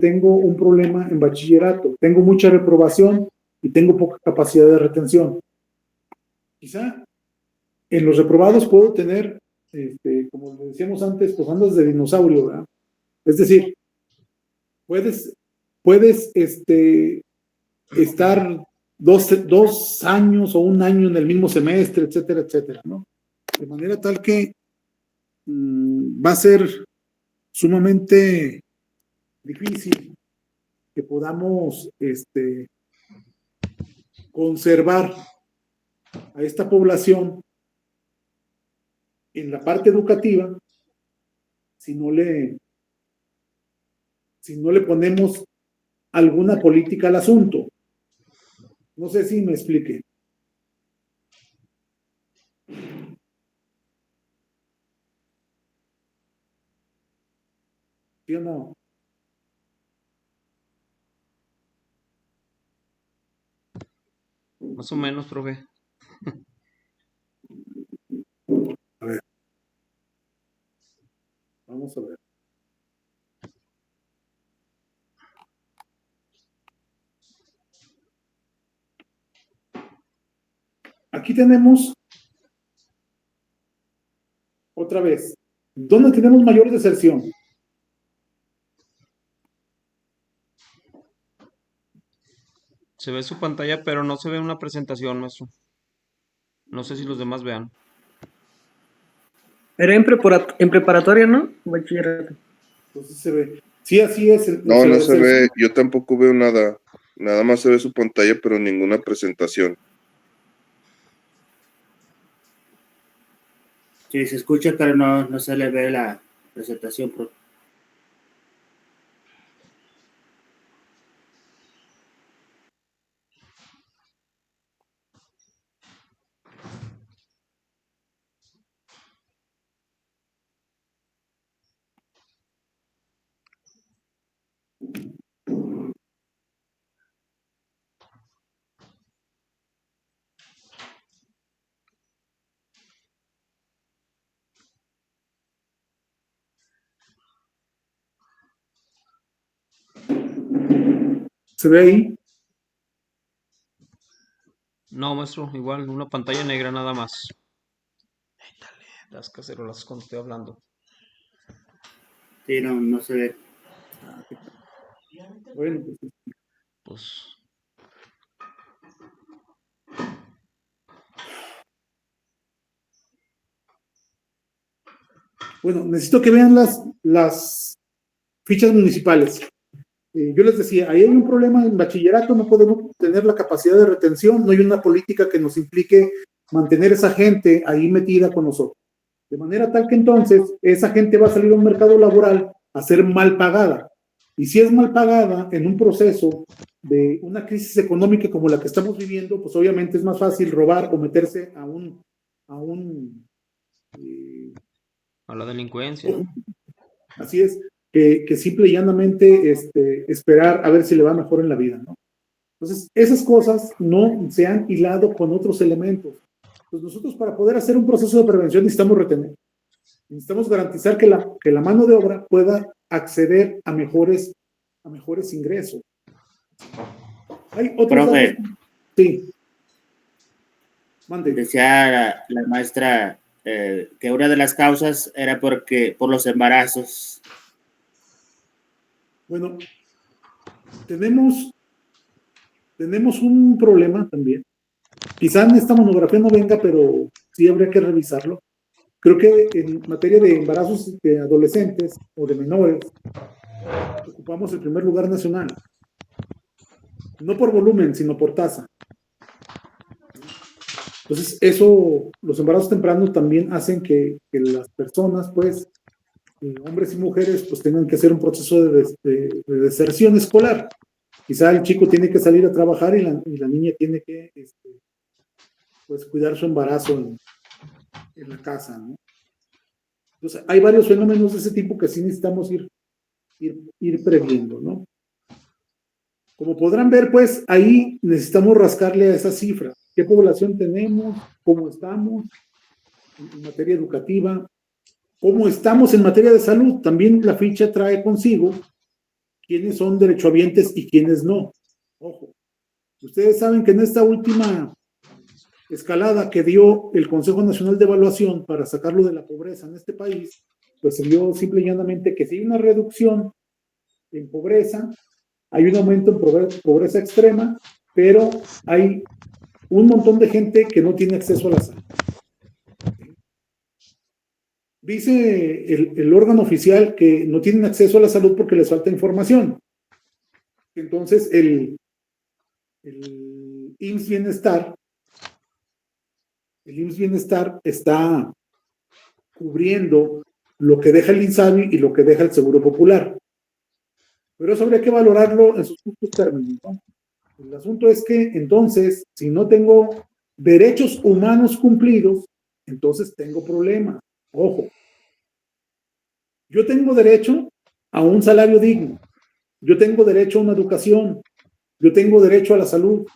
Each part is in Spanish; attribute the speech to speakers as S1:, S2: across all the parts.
S1: tengo un problema en bachillerato, tengo mucha reprobación y tengo poca capacidad de retención. Quizá en los reprobados puedo tener, como decíamos antes, pues andas de dinosaurio, ¿verdad? Es decir, puedes estar 2 años o un año en el mismo semestre, etcétera, etcétera, ¿no? De manera tal que va a ser sumamente difícil que podamos conservar a esta población en la parte educativa si no le ponemos alguna política al asunto. No sé si me explique. ¿Sí o no?
S2: Más o menos, profe.
S1: A ver. Vamos a ver. Aquí tenemos otra vez. ¿Dónde tenemos mayor deserción?
S2: Se ve su pantalla, pero no se ve una presentación, maestro. No sé si los demás vean.
S3: Era en preparatoria, ¿no? Bachillerato.
S1: Entonces se ve. Sí, así es.
S4: No, no se ve. Yo tampoco veo nada. Nada más se ve su pantalla, pero ninguna presentación.
S5: Sí, se escucha, pero no se le ve la presentación.
S1: ¿Se ve ahí?
S2: No, maestro, igual, una pantalla negra nada más. Dale, las cacerolas cuando estoy hablando.
S5: Sí, no se ve.
S1: Bueno,
S2: Pues.
S1: Bueno, necesito que vean las fichas municipales. Yo les decía, ahí hay un problema en bachillerato, no podemos tener la capacidad de retención, no hay una política que nos implique mantener esa gente ahí metida con nosotros. De manera tal que entonces esa gente va a salir a un mercado laboral a ser mal pagada. Y si es mal pagada en un proceso de una crisis económica como la que estamos viviendo, pues obviamente es más fácil robar o meterse a
S2: la delincuencia.
S1: Así es, que simple y llanamente esperar a ver si le va mejor en la vida, ¿no? Entonces, esas cosas no se han hilado con otros elementos. Pues nosotros para poder hacer un proceso de prevención necesitamos retener. Necesitamos garantizar que la mano de obra pueda acceder a mejores ingresos. Hay otros
S5: Profe,
S1: datos. Sí. Mande.
S5: Decía la maestra que una de las causas era por los embarazos.
S1: Bueno, tenemos un problema también. Quizá en esta monografía no venga, pero sí habría que revisarlo. Creo que en materia de embarazos de adolescentes o de menores, ocupamos el primer lugar nacional. No por volumen, sino por tasa. Entonces, los embarazos tempranos también hacen que las personas, pues, hombres y mujeres, pues tengan que hacer un proceso de deserción escolar. Quizá el chico tiene que salir a trabajar y la niña tiene que, pues, cuidar su embarazo en la casa, ¿no? Entonces, hay varios fenómenos de ese tipo que sí necesitamos ir previendo, ¿no? Como podrán ver, pues, ahí necesitamos rascarle a esa cifra. ¿Qué población tenemos? ¿Cómo estamos en materia educativa? ¿Cómo estamos en materia de salud? También la ficha trae consigo quiénes son derechohabientes y quiénes no. Ojo, ustedes saben que en esta última escalada que dio el Consejo Nacional de Evaluación para sacarlo de la pobreza en este país, pues se vio simple y llanamente que si hay una reducción en pobreza, hay un aumento en pobreza extrema, pero hay un montón de gente que no tiene acceso a la salud. Dice el órgano oficial que no tienen acceso a la salud porque les falta información. Entonces, el IMSS Bienestar está cubriendo lo que deja el INSABI y lo que deja el Seguro Popular. Pero eso habría que valorarlo en sus justos términos, ¿no? El asunto es que, entonces, si no tengo derechos humanos cumplidos, entonces tengo problemas. Ojo, yo tengo derecho a un salario digno, yo tengo derecho a una educación, yo tengo derecho a la salud.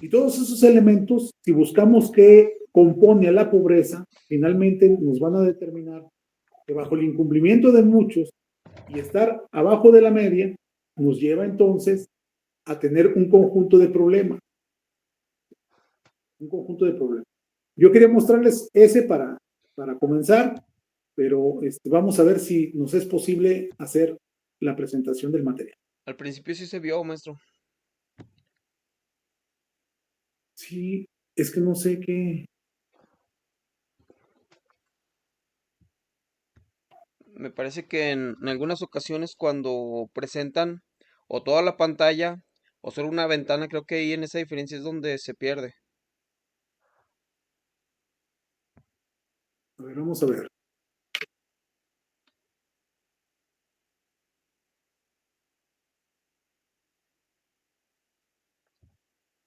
S1: Y todos esos elementos, si buscamos qué compone a la pobreza, finalmente nos van a determinar que bajo el incumplimiento de muchos y estar abajo de la media, nos lleva entonces a tener un conjunto de problemas. Yo quería mostrarles ese para comenzar, pero vamos a ver si nos es posible hacer la presentación del material.
S2: Al principio sí se vio, maestro.
S1: Sí, es que no sé qué.
S2: Me parece que en algunas ocasiones cuando presentan o toda la pantalla o solo una ventana, creo que ahí en esa diferencia es donde se pierde.
S1: A ver, vamos a ver.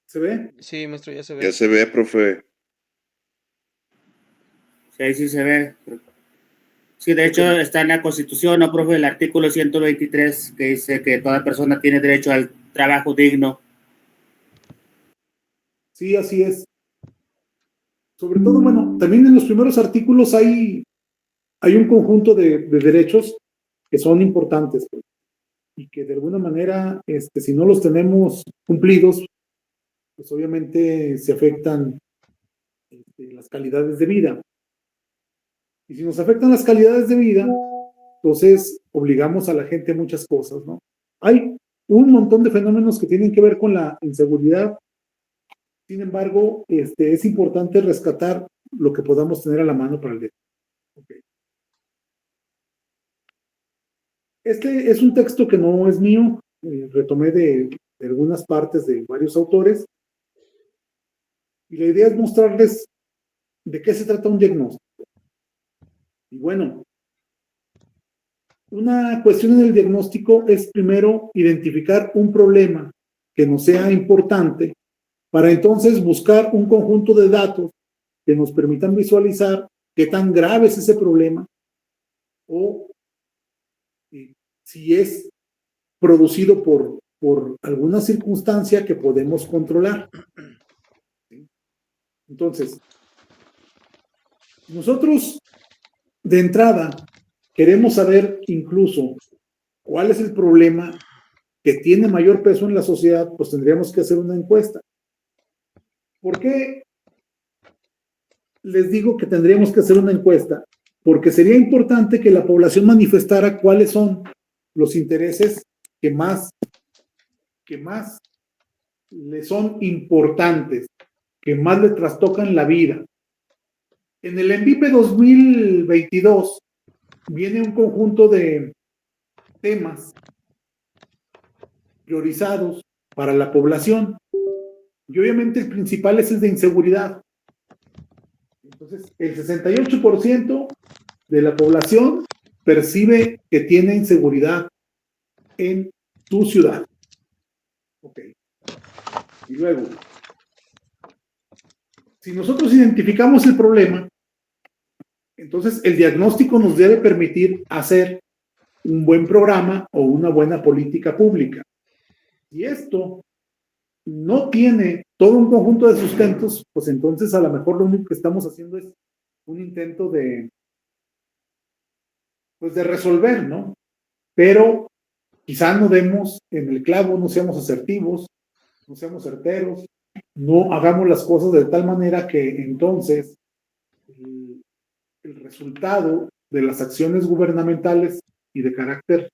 S1: ¿Se ve?
S2: Sí, maestro, ya se
S4: Ya
S2: ve.
S4: se ve, profe.
S5: Sí, ahí sí se ve. Sí, de hecho está en la Constitución, ¿no, profe? El artículo 123 que dice que toda persona tiene derecho al trabajo digno.
S1: Sí, así es. Sobre todo, bueno, también en los primeros artículos hay un conjunto de derechos que son importantes, pues, y que de alguna manera, si no los tenemos cumplidos, pues obviamente se afectan las calidades de vida. Y si nos afectan las calidades de vida, entonces obligamos a la gente a muchas cosas, ¿no? Hay un montón de fenómenos que tienen que ver con la inseguridad. Sin embargo, es importante rescatar lo que podamos tener a la mano para el día. Okay. Este es un texto que no es mío, retomé de algunas partes de varios autores, y la idea es mostrarles de qué se trata un diagnóstico. Y bueno, una cuestión en el diagnóstico es primero identificar un problema que nos sea importante para entonces buscar un conjunto de datos que nos permitan visualizar qué tan grave es ese problema o si es producido por alguna circunstancia que podemos controlar. Entonces, nosotros de entrada queremos saber incluso cuál es el problema que tiene mayor peso en la sociedad, pues tendríamos que hacer una encuesta. ¿Por qué les digo que tendríamos que hacer una encuesta? Porque sería importante que la población manifestara cuáles son los intereses que más le son importantes, que más le trastocan la vida. En el ENVIPE 2022 viene un conjunto de temas priorizados para la población y obviamente el principal es el de inseguridad. Entonces, el 68% de la población percibe que tiene inseguridad en su ciudad. Ok. Y luego, si nosotros identificamos el problema, entonces el diagnóstico nos debe permitir hacer un buen programa o una buena política pública. Si esto no tiene todo un conjunto de sustentos, pues entonces a lo mejor lo único que estamos haciendo es un intento de resolver, ¿no? Pero quizá no demos en el clavo, no seamos asertivos, no seamos certeros, no hagamos las cosas de tal manera que entonces el resultado de las acciones gubernamentales y de carácter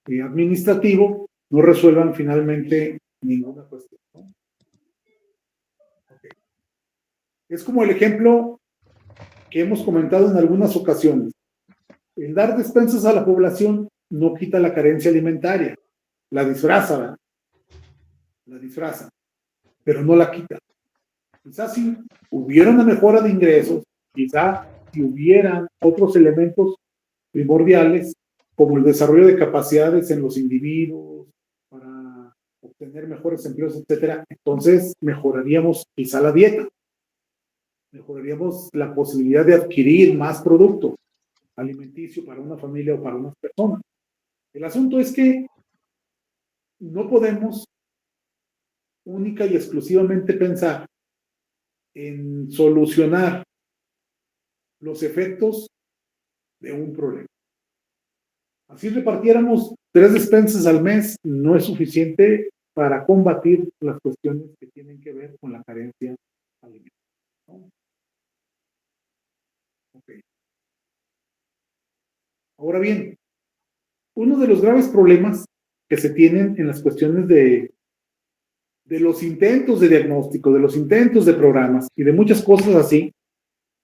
S1: administrativo no resuelvan finalmente ninguna cuestión, ¿no? Okay. Es como el ejemplo que hemos comentado en algunas ocasiones. El dar despensas a la población no quita la carencia alimentaria, la disfraza, ¿verdad? La disfraza, pero no la quita. Quizás si hubiera una mejora de ingresos, quizás si hubieran otros elementos primordiales, como el desarrollo de capacidades en los individuos, para obtener mejores empleos, etcétera, entonces mejoraríamos quizá la dieta, mejoraríamos la posibilidad de adquirir más productos alimenticios para una familia o para unas personas. El asunto es que no podemos única y exclusivamente pensar en solucionar los efectos de un problema. Así repartiéramos 3 despensas al mes, no es suficiente para combatir las cuestiones que tienen que ver con la carencia alimentaria, ¿no? Okay. Ahora bien, uno de los graves problemas que se tienen en las cuestiones de los intentos de diagnóstico, de los intentos de programas y de muchas cosas así,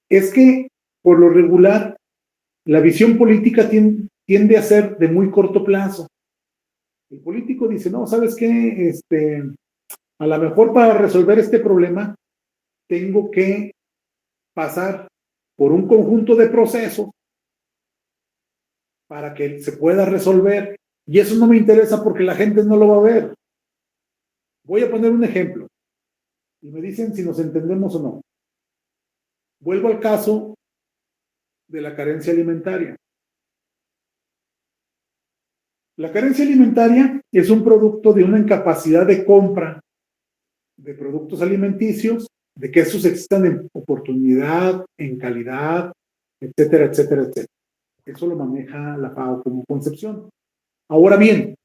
S1: es que por lo regular la visión política tiende a ser de muy corto plazo. El político dice, no, ¿sabes qué? A lo mejor para resolver este problema tengo que pasar por un conjunto de procesos para que se pueda resolver. Y eso no me interesa porque la gente no lo va a ver. Voy a poner un ejemplo y me dicen si nos entendemos o no. Vuelvo al caso de la carencia alimentaria. La carencia alimentaria es un producto de una incapacidad de compra de productos alimenticios, de que esos existan en oportunidad, en calidad, etcétera, etcétera, etcétera. Eso lo maneja la FAO como concepción. Ahora bien,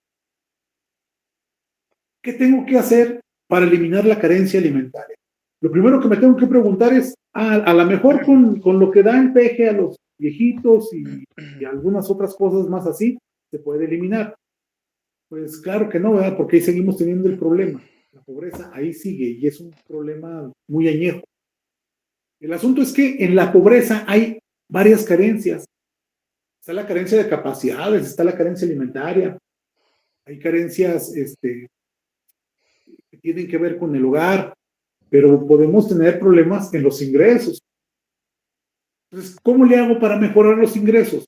S1: ¿qué tengo que hacer para eliminar la carencia alimentaria? Lo primero que me tengo que preguntar es, a lo mejor con lo que da el peje a los viejitos y algunas otras cosas más así, ¿se puede eliminar? Pues claro que no, ¿verdad? Porque ahí seguimos teniendo el problema. La pobreza ahí sigue y es un problema muy añejo. El asunto es que en la pobreza hay varias carencias. Está la carencia de capacidades, está la carencia alimentaria, hay carencias que tienen que ver con el hogar, pero podemos tener problemas en los ingresos. Entonces, ¿cómo le hago para mejorar los ingresos?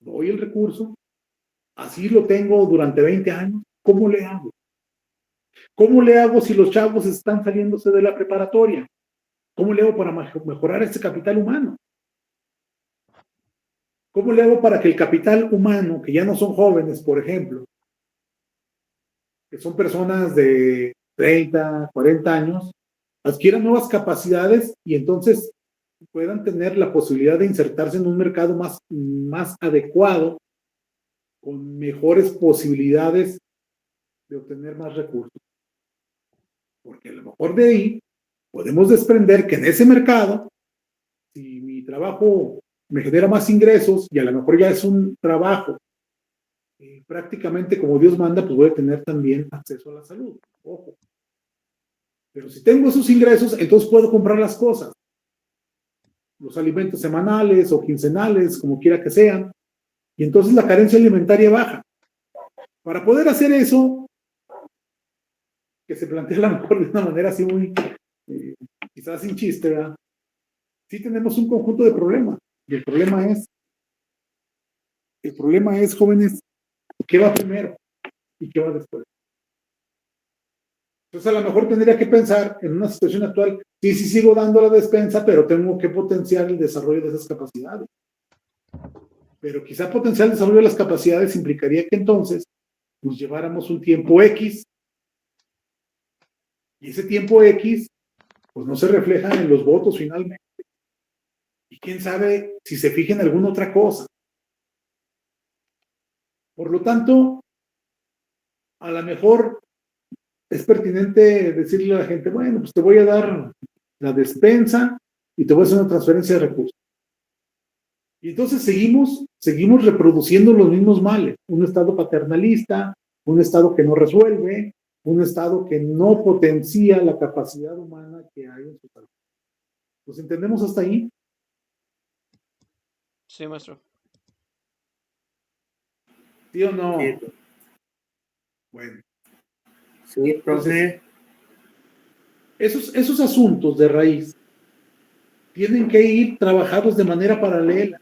S1: Doy el recurso, así lo tengo durante 20 años, ¿cómo le hago? ¿Cómo le hago si los chavos están saliéndose de la preparatoria? ¿Cómo le hago para mejorar este capital humano? ¿Cómo le hago para que el capital humano, que ya no son jóvenes, por ejemplo, que son personas de 30, 40 años, adquieran nuevas capacidades y entonces puedan tener la posibilidad de insertarse en un mercado más adecuado, con mejores posibilidades de obtener más recursos? Porque a lo mejor de ahí podemos desprender que en ese mercado, si mi trabajo me genera más ingresos y a lo mejor ya es un trabajo prácticamente como Dios manda, pues voy a tener también acceso a la salud. Ojo. Pero si tengo esos ingresos, entonces puedo comprar las cosas. Los alimentos semanales o quincenales, como quiera que sean. Y entonces la carencia alimentaria baja. Para poder hacer eso, que se plantea a lo mejor de una manera así muy, quizás sin chiste, ¿verdad? Sí tenemos un conjunto de problemas. Y el problema es, jóvenes, ¿qué va primero y qué va después? Entonces a lo mejor tendría que pensar en una situación actual, sí sigo dando la despensa, pero tengo que potenciar el desarrollo de esas capacidades. Pero quizá potenciar el desarrollo de las capacidades implicaría que entonces nos lleváramos un tiempo X, y ese tiempo X pues no se refleja en los votos finalmente. Y quién sabe si se fija en alguna otra cosa. Por lo tanto, a lo mejor es pertinente decirle a la gente, bueno, pues te voy a dar la despensa y te voy a hacer una transferencia de recursos. Y entonces seguimos reproduciendo los mismos males. Un Estado paternalista, un Estado que no resuelve, un Estado que no potencia la capacidad humana que hay en su país. ¿Nos entendemos hasta ahí?
S2: Sí, maestro.
S1: ¿Sí o no?
S5: Sí,
S1: Bueno.
S5: sí, profe.
S1: Esos asuntos de raíz tienen que ir trabajados de manera paralela.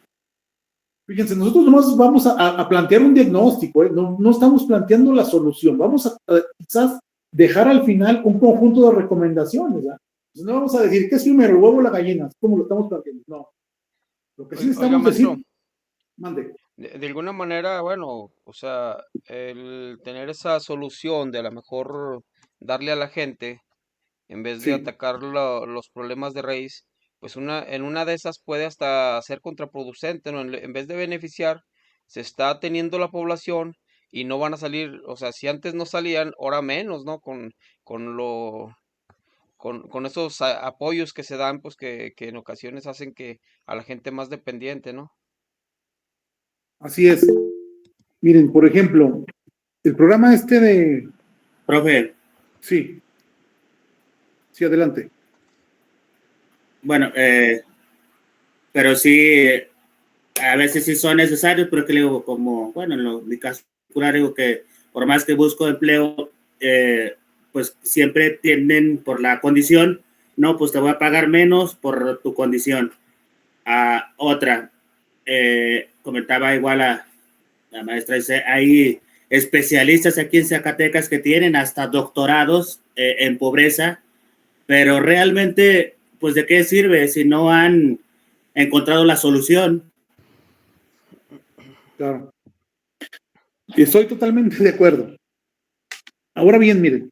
S1: Fíjense, nosotros nomás vamos a plantear un diagnóstico, no estamos planteando la solución, vamos a quizás dejar al final un conjunto de recomendaciones, ¿verdad? Entonces, no vamos a decir, ¿qué es primero, el huevo o la gallina? ¿Cómo lo estamos planteando? No. Lo que sí
S2: Oiga,
S1: necesitamos
S2: maestro,
S1: decir, mande.
S2: de alguna manera, bueno, o sea, el tener esa solución de a lo mejor darle a la gente, en vez de
S1: Sí,
S2: atacar los problemas de raíz, pues en una de esas puede hasta ser contraproducente, ¿no? En vez de beneficiar, se está teniendo la población y no van a salir, o sea, si antes no salían, ahora menos, ¿no? Con lo, con esos apoyos que se dan, pues que en ocasiones hacen que a la gente más dependiente, ¿no?
S1: así es. Miren, por ejemplo, el programa este de...
S5: Profe,
S1: Sí, sí, adelante.
S5: bueno, pero sí, a veces sí son necesarios, pero que le digo, como, bueno, en mi caso particular, digo que por más que busco empleo, pues siempre tienden por la condición, no, pues te voy a pagar menos por tu condición. Otra, comentaba igual a la maestra, dice, hay especialistas aquí en Zacatecas que tienen hasta doctorados en pobreza, pero realmente, pues, ¿de qué sirve si no han encontrado la solución?
S1: Claro. Estoy totalmente de acuerdo. Ahora bien, miren,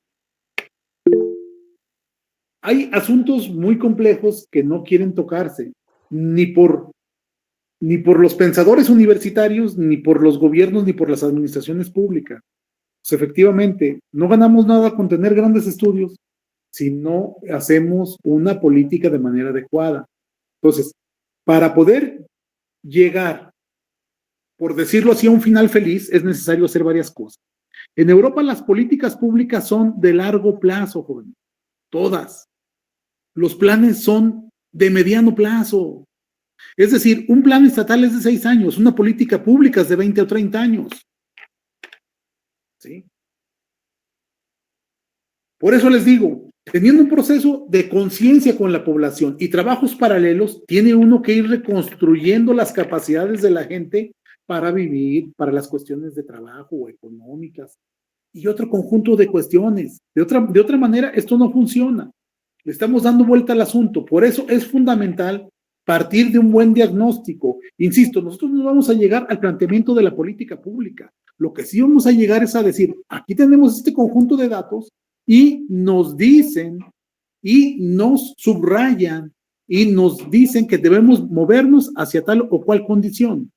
S1: hay asuntos muy complejos que no quieren tocarse, ni por los pensadores universitarios, ni por los gobiernos, ni por las administraciones públicas. Pues efectivamente, no ganamos nada con tener grandes estudios si no hacemos una política de manera adecuada. Entonces, para poder llegar, por decirlo así, a un final feliz, es necesario hacer varias cosas. En Europa las políticas públicas son de largo plazo, jóvenes, todas. Los planes son de mediano plazo. Es decir, un plan estatal es de 6 años, una política pública es de 20 o 30 años. ¿Sí? Por eso les digo, teniendo un proceso de conciencia con la población y trabajos paralelos, tiene uno que ir reconstruyendo las capacidades de la gente para vivir, para las cuestiones de trabajo o económicas y otro conjunto de cuestiones. De otra manera, esto no funciona. Le estamos dando vuelta al asunto. Por eso es fundamental partir de un buen diagnóstico. Insisto, nosotros no vamos a llegar al planteamiento de la política pública. Lo que sí vamos a llegar es a decir, aquí tenemos este conjunto de datos y nos dicen y nos subrayan y nos dicen que debemos movernos hacia tal o cual condición.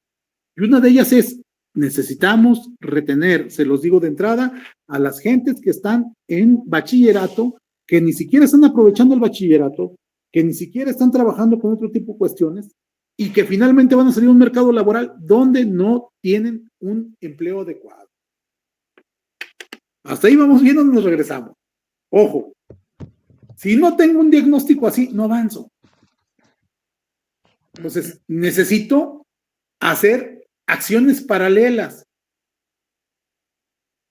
S1: Y una de ellas es, necesitamos retener, se los digo de entrada, a las gentes que están en bachillerato, que ni siquiera están aprovechando el bachillerato, que ni siquiera están trabajando con otro tipo de cuestiones y que finalmente van a salir a un mercado laboral donde no tienen un empleo adecuado. Hasta ahí vamos viendo, nos regresamos. Ojo, si no tengo un diagnóstico así, no avanzo. Entonces, necesito hacer acciones paralelas.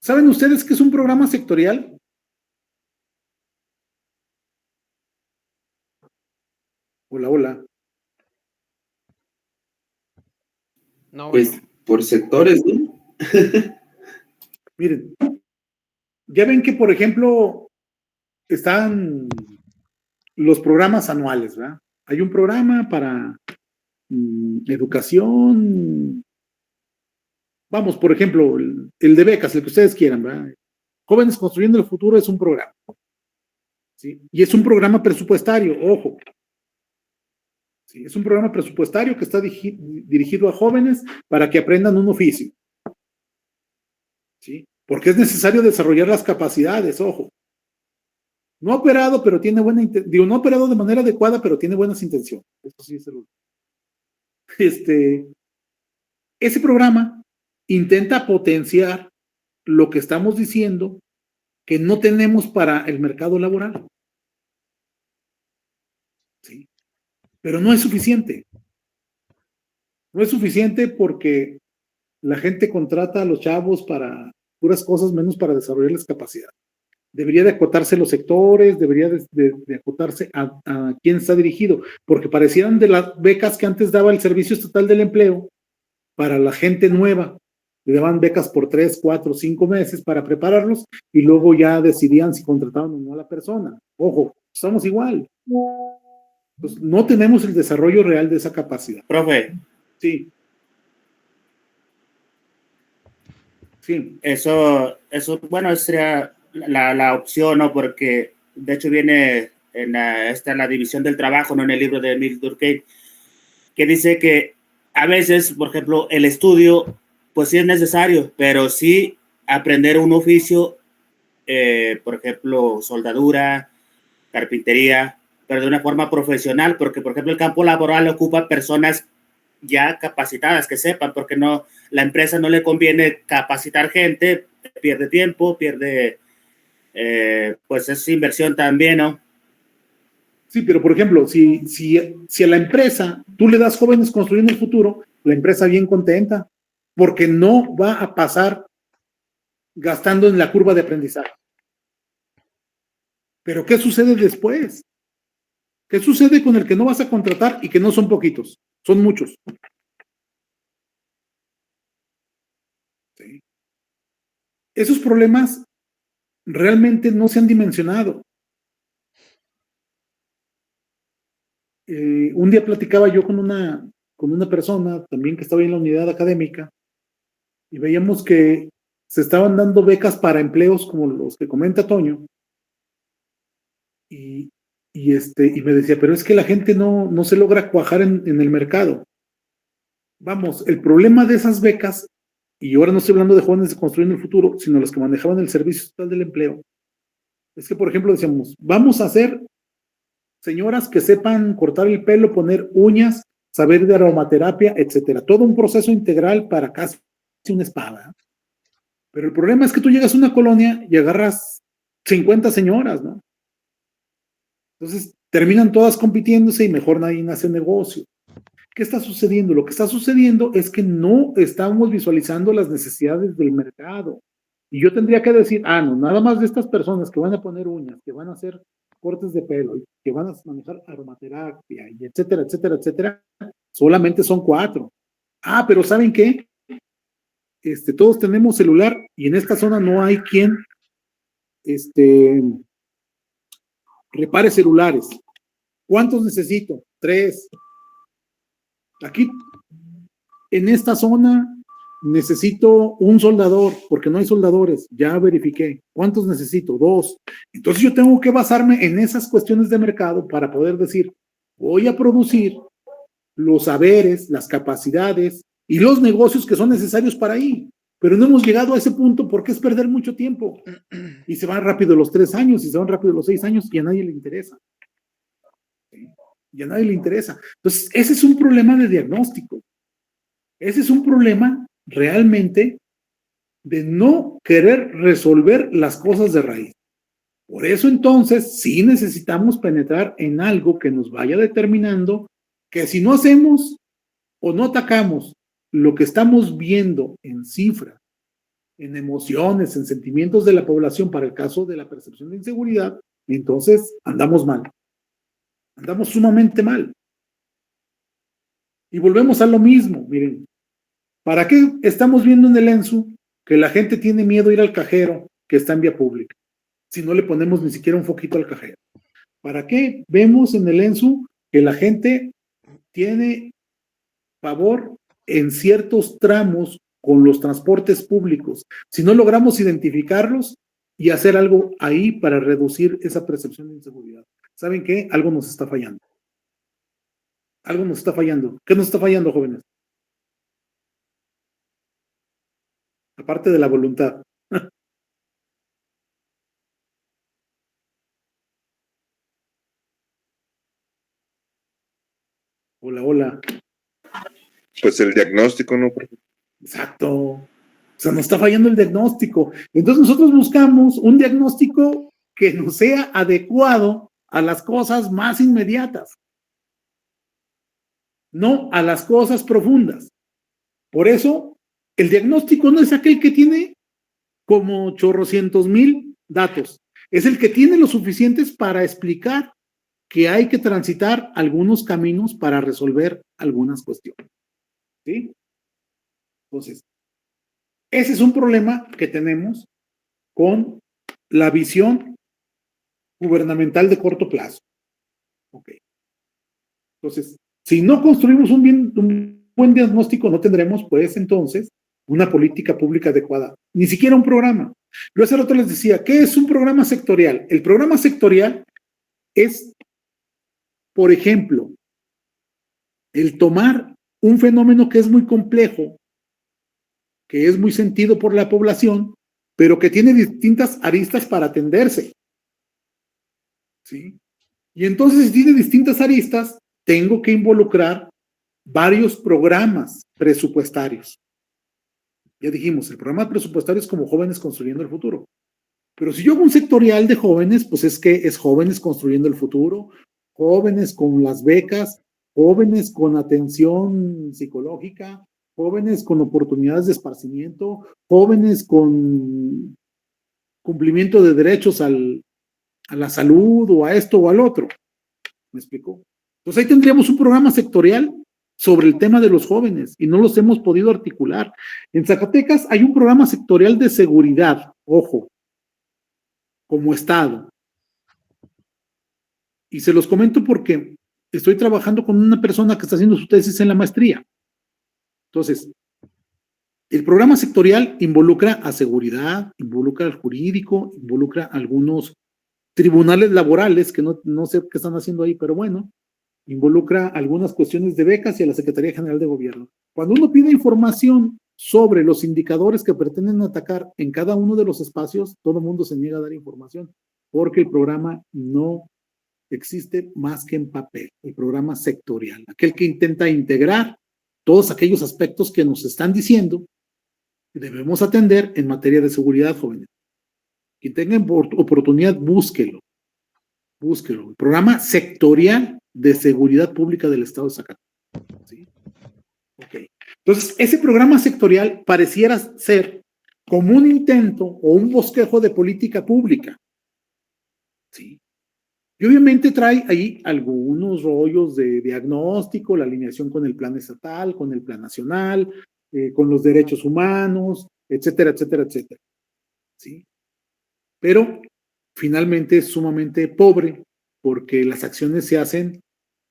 S1: ¿Saben ustedes qué es un programa sectorial? Hola, hola.
S2: No,
S6: Pues
S2: maestro.
S6: por sectores, ¿no?
S1: Miren, ya ven que, por ejemplo, están los programas anuales, ¿verdad? Hay un programa para educación, vamos, por ejemplo, el de becas, el que ustedes quieran, ¿verdad? Jóvenes Construyendo el Futuro es un programa, ¿sí? Y es un programa presupuestario, ojo. ¿Sí? Es un programa presupuestario que está dirigido a jóvenes para que aprendan un oficio. ¿Sí? porque es necesario desarrollar las capacidades, ojo. No ha operado, pero tiene no ha operado de manera adecuada, pero tiene buenas intenciones. Eso sí es el último. Ese programa intenta potenciar lo que estamos diciendo que no tenemos para el mercado laboral. Sí. Pero no es suficiente. No es suficiente porque la gente contrata a los chavos para puras cosas menos para desarrollarles capacidad. Debería de acotarse los sectores, debería de acotarse a quién está dirigido, porque parecieran de las becas que antes daba el Servicio Estatal del Empleo para la gente nueva. Le daban becas por 3, 4, 5 meses para prepararlos y luego ya decidían si contrataban o no a la persona. Ojo, estamos igual. Pues no tenemos el desarrollo real de esa capacidad.
S5: Profe,
S1: Sí. Sí.
S5: eso, bueno, sería la opción, ¿no? Porque de hecho viene en la división del trabajo, ¿no? En el libro de Emil Durkheim, que dice que a veces, por ejemplo, el estudio, pues sí es necesario, pero sí aprender un oficio, por ejemplo, soldadura, carpintería, pero de una forma profesional, porque, por ejemplo, el campo laboral ocupa personas ya capacitadas, que sepan, porque no, la empresa no le conviene capacitar gente, pierde tiempo, pierde, pues es inversión también, ¿no?
S1: Sí, pero por ejemplo, si a la empresa tú le das jóvenes construyendo el futuro, la empresa bien contenta, porque no va a pasar gastando en la curva de aprendizaje. Pero ¿qué sucede después? ¿Qué sucede con el que no vas a contratar y que no son poquitos? Son muchos. ¿Sí? Esos problemas realmente no se han dimensionado. Un día platicaba yo con una persona también que estaba en la unidad académica y veíamos que se estaban dando becas para empleos como los que comenta Toño y me decía, pero es que la gente no se logra cuajar en el mercado. Vamos, el problema de esas becas, y ahora no estoy hablando de jóvenes construyendo el futuro, sino los que manejaban el Servicio Estatal del Empleo, es que, por ejemplo, decíamos, vamos a hacer señoras que sepan cortar el pelo, poner uñas, saber de aromaterapia, etcétera. Todo un proceso integral para casi una espada. Pero el problema es que tú llegas a una colonia y agarras 50 señoras, ¿no? Entonces terminan todas compitiéndose y mejor nadie hace negocio. ¿Qué está sucediendo? Lo que está sucediendo es que no estamos visualizando las necesidades del mercado. Y yo tendría que decir, no, nada más de estas personas que van a poner uñas, que van a hacer cortes de pelo, que van a manejar aromaterapia, y etcétera, etcétera, etcétera, solamente son 4. Pero ¿saben qué? Todos tenemos celular y en esta zona no hay quien repare celulares. ¿Cuántos necesito? 3. Aquí, en esta zona, necesito un soldador, porque no hay soldadores. Ya verifiqué. ¿Cuántos necesito? 2. Entonces yo tengo que basarme en esas cuestiones de mercado para poder decir, voy a producir los saberes, las capacidades y los negocios que son necesarios para ahí. Pero no hemos llegado a ese punto porque es perder mucho tiempo. Y se van rápido los 3 años y se van rápido los 6 años y a nadie le interesa. ¿Sí? Y a nadie le interesa. Entonces, ese es un problema de diagnóstico. Ese es un problema realmente de no querer resolver las cosas de raíz. Por eso entonces sí necesitamos penetrar en algo que nos vaya determinando que si no hacemos o no atacamos lo que estamos viendo en cifras, en emociones, en sentimientos de la población para el caso de la percepción de inseguridad, entonces andamos mal. Andamos sumamente mal. Y volvemos a lo mismo, miren, ¿para qué estamos viendo en el ENSU que la gente tiene miedo a ir al cajero que está en vía pública? Si no le ponemos ni siquiera un foquito al cajero. ¿Para qué vemos en el ENSU que la gente tiene pavor en ciertos tramos con los transportes públicos? Si no logramos identificarlos y hacer algo ahí para reducir esa percepción de inseguridad. ¿Saben qué? Algo nos está fallando. Algo nos está fallando. ¿Qué nos está fallando, jóvenes? Aparte de la voluntad. Hola, hola.
S4: Pues el diagnóstico, ¿no?
S1: Exacto. O sea, nos está fallando el diagnóstico. Entonces nosotros buscamos un diagnóstico que nos sea adecuado a las cosas más inmediatas, no a las cosas profundas. Por eso, el diagnóstico no es aquel que tiene como chorrocientos mil datos. Es el que tiene los suficientes para explicar que hay que transitar algunos caminos para resolver algunas cuestiones. ¿Sí? Entonces, ese es un problema que tenemos con la visión gubernamental de corto plazo. Ok. Entonces, si no construimos un buen diagnóstico, no tendremos, pues, entonces, una política pública adecuada. Ni siquiera un programa. Yo hace rato les decía, ¿qué es un programa sectorial? El programa sectorial es, por ejemplo, el tomar un fenómeno que es muy complejo, que es muy sentido por la población, pero que tiene distintas aristas para atenderse. ¿Sí? Y entonces, si tiene distintas aristas, tengo que involucrar varios programas presupuestarios. Ya dijimos, el programa presupuestario es como Jóvenes Construyendo el Futuro. Pero si yo hago un sectorial de jóvenes, pues es que es Jóvenes Construyendo el Futuro, jóvenes con las becas, jóvenes con atención psicológica, jóvenes con oportunidades de esparcimiento, jóvenes con cumplimiento de derechos a la salud o a esto o al otro. ¿Me explico? Entonces ahí tendríamos un programa sectorial sobre el tema de los jóvenes y no los hemos podido articular. En Zacatecas hay un programa sectorial de seguridad, ojo, como Estado. Y se los comento porque estoy trabajando con una persona que está haciendo su tesis en la maestría. Entonces, el programa sectorial involucra a seguridad, involucra al jurídico, involucra a algunos tribunales laborales que no sé qué están haciendo ahí, pero bueno, involucra algunas cuestiones de becas y a la Secretaría General de Gobierno. Cuando uno pide información sobre los indicadores que pretenden atacar en cada uno de los espacios, todo el mundo se niega a dar información porque el programa no existe más que en papel, el programa sectorial, aquel que intenta integrar todos aquellos aspectos que nos están diciendo que debemos atender en materia de seguridad, jóvenes. Quien tenga oportunidad, búsquelo. El programa sectorial de seguridad pública del Estado de Zacatecas. ¿Sí? Ok. Entonces, ese programa sectorial pareciera ser como un intento o un bosquejo de política pública. ¿Sí? Y obviamente trae ahí algunos rollos de diagnóstico, la alineación con el plan estatal, con el plan nacional, con los derechos humanos, etcétera, etcétera, etcétera. ¿Sí? Pero finalmente es sumamente pobre porque las acciones se hacen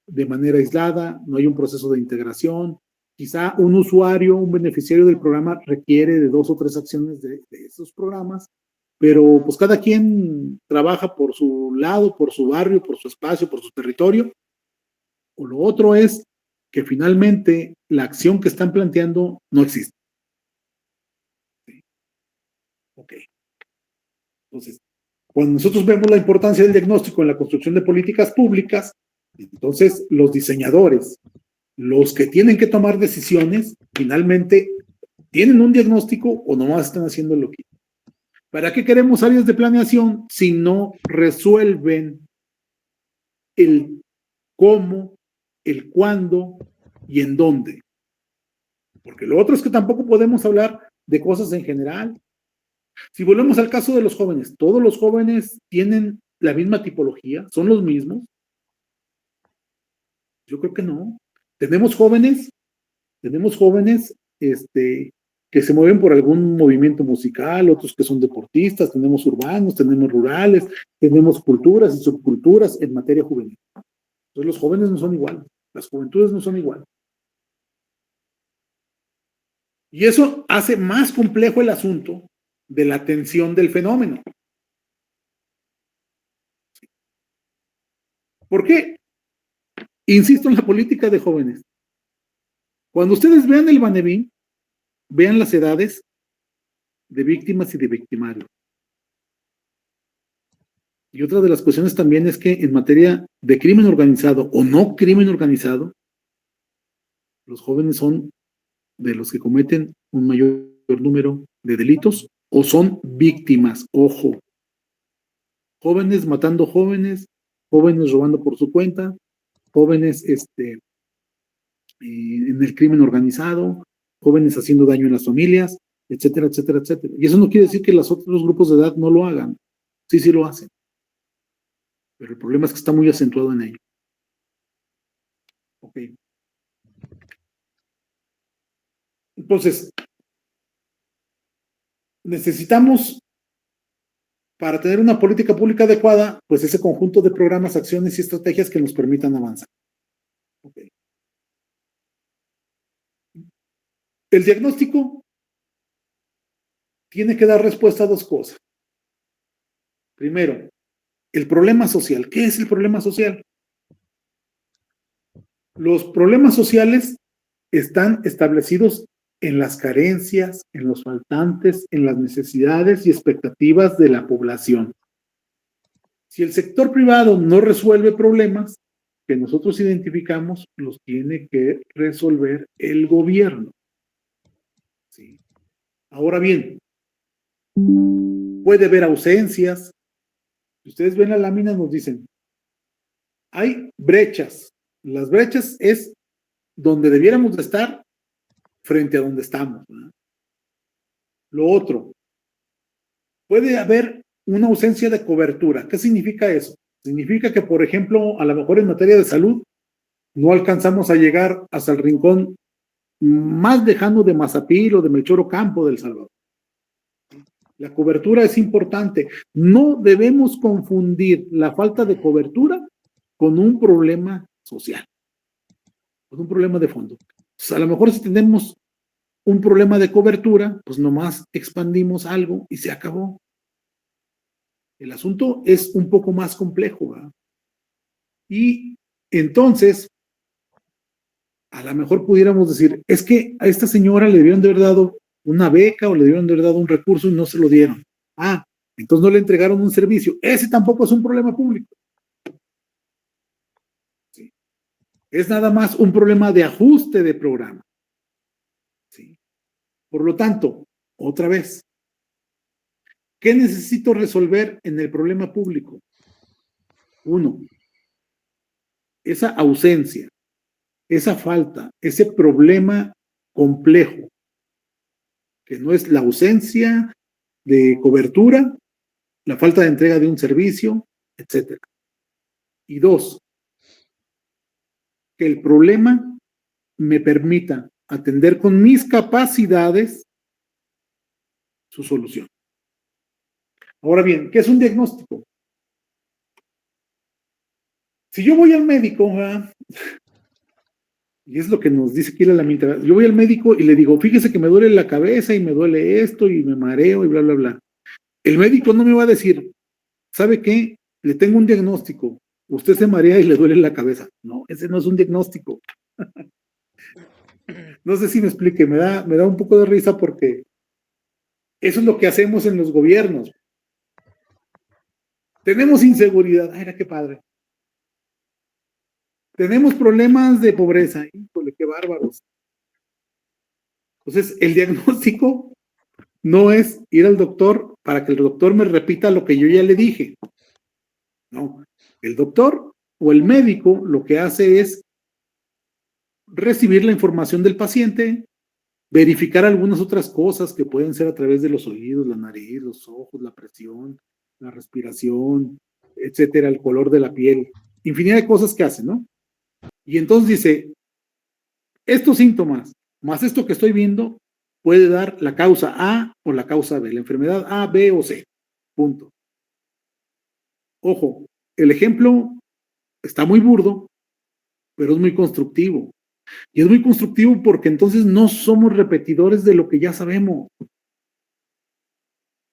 S1: de manera aislada, no hay un proceso de integración. Quizá un usuario, un beneficiario del programa requiere de 2 o 3 acciones de esos programas, pero pues cada quien trabaja por su lado, por su barrio, por su espacio, por su territorio. O lo otro es que finalmente la acción que están planteando no existe. ¿Sí? Ok. Entonces, cuando nosotros vemos la importancia del diagnóstico en la construcción de políticas públicas, entonces los diseñadores, los que tienen que tomar decisiones, finalmente tienen un diagnóstico o nomás están haciendo lo que. ¿Para qué queremos áreas de planeación si no resuelven el cómo, el cuándo y en dónde? Porque lo otro es que tampoco podemos hablar de cosas en general. Si volvemos al caso de los jóvenes, ¿todos los jóvenes tienen la misma tipología? ¿Son los mismos? Yo creo que no. Tenemos jóvenes que se mueven por algún movimiento musical, otros que son deportistas, tenemos urbanos, tenemos rurales, tenemos culturas y subculturas en materia juvenil. Entonces los jóvenes no son iguales, las juventudes no son iguales. Y eso hace más complejo el asunto de la atención del fenómeno. ¿Por qué? Insisto en la política de jóvenes. Cuando ustedes vean el Banevín, vean las edades de víctimas y de victimarios. Y otra de las cuestiones también es que en materia de crimen organizado o no crimen organizado, Los jóvenes son de los que cometen un mayor número de delitos o son víctimas. Ojo, jóvenes matando jóvenes, jóvenes robando por su cuenta, jóvenes en el crimen organizado, jóvenes haciendo daño en las familias, etcétera, etcétera, etcétera. Y eso no quiere decir que los otros grupos de edad no lo hagan. Sí, sí lo hacen. Pero el problema es que está muy acentuado en ello. Ok. Entonces, necesitamos, para tener una política pública adecuada, pues ese conjunto de programas, acciones y estrategias que nos permitan avanzar. Okay. El diagnóstico tiene que dar respuesta a dos cosas. Primero, el problema social. ¿Qué es el problema social? Los problemas sociales están establecidos en las carencias, en los faltantes, en las necesidades y expectativas de la población. Si el sector privado no resuelve problemas que nosotros identificamos, los tiene que resolver el gobierno. ¿Sí? Ahora bien, puede haber ausencias. Si ustedes ven la lámina, nos dicen, hay brechas. Las brechas es donde debiéramos de estar frente a donde estamos, ¿verdad? Lo otro, puede haber una ausencia de cobertura. ¿Qué significa eso? Significa que, por ejemplo, a lo mejor en materia de salud, no alcanzamos a llegar hasta el rincón más lejano de Mazapil o de Melchor Ocampo del Salvador. La cobertura es importante. No debemos confundir la falta de cobertura con un problema social, con un problema de fondo. Pues a lo mejor si tenemos un problema de cobertura, pues nomás expandimos algo y se acabó. El asunto es un poco más complejo, ¿verdad? Y entonces, a lo mejor pudiéramos decir, es que a esta señora le debieron de haber dado una beca o le debieron de haber dado un recurso y no se lo dieron. Ah, entonces no le entregaron un servicio. Ese tampoco es un problema público. ¿Sí? Es nada más un problema de ajuste de programa. ¿Sí? Por lo tanto, otra vez, ¿qué necesito resolver en el problema público? Uno, esa ausencia, esa falta, ese problema complejo, que no es la ausencia de cobertura, la falta de entrega de un servicio, etc. Y dos, que el problema me permita atender con mis capacidades su solución. Ahora bien, ¿qué es un diagnóstico? Si yo voy al médico, y es lo que nos dice aquí la lamenta, yo voy al médico y le digo, fíjese que me duele la cabeza y me duele esto y me mareo y bla, bla, bla. El médico no me va a decir, ¿sabe qué? Le tengo un diagnóstico. Usted se marea y le duele la cabeza. No, ese no es un diagnóstico. No sé si me explique, me da un poco de risa porque eso es lo que hacemos en los gobiernos. Tenemos inseguridad. Ay, qué padre. Tenemos problemas de pobreza. Híjole, qué bárbaros. Entonces, el diagnóstico no es ir al doctor para que el doctor me repita lo que yo ya le dije. No, el doctor o el médico lo que hace es recibir la información del paciente, verificar algunas otras cosas que pueden ser a través de los oídos, la nariz, los ojos, la presión, la respiración, etcétera, el color de la piel, infinidad de cosas que hacen, ¿no? Y entonces dice, estos síntomas, más esto que estoy viendo, puede dar la causa A o la causa B, la enfermedad A, B o C, punto. Ojo, el ejemplo está muy burdo, pero es muy constructivo. Y es muy constructivo porque entonces no somos repetidores de lo que ya sabemos.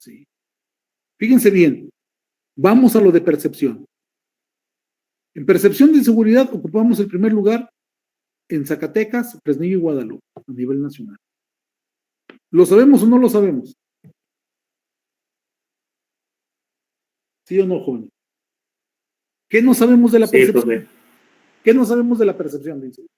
S1: ¿Sí? Fíjense bien, vamos a lo de percepción. En percepción de inseguridad ocupamos el primer lugar en Zacatecas, Fresnillo y Guadalupe, a nivel nacional. ¿Lo sabemos o no lo sabemos? ¿Sí o no, joven? ¿Qué no sabemos de la percepción?
S5: Sí,
S1: ¿Qué no sabemos de la percepción de inseguridad?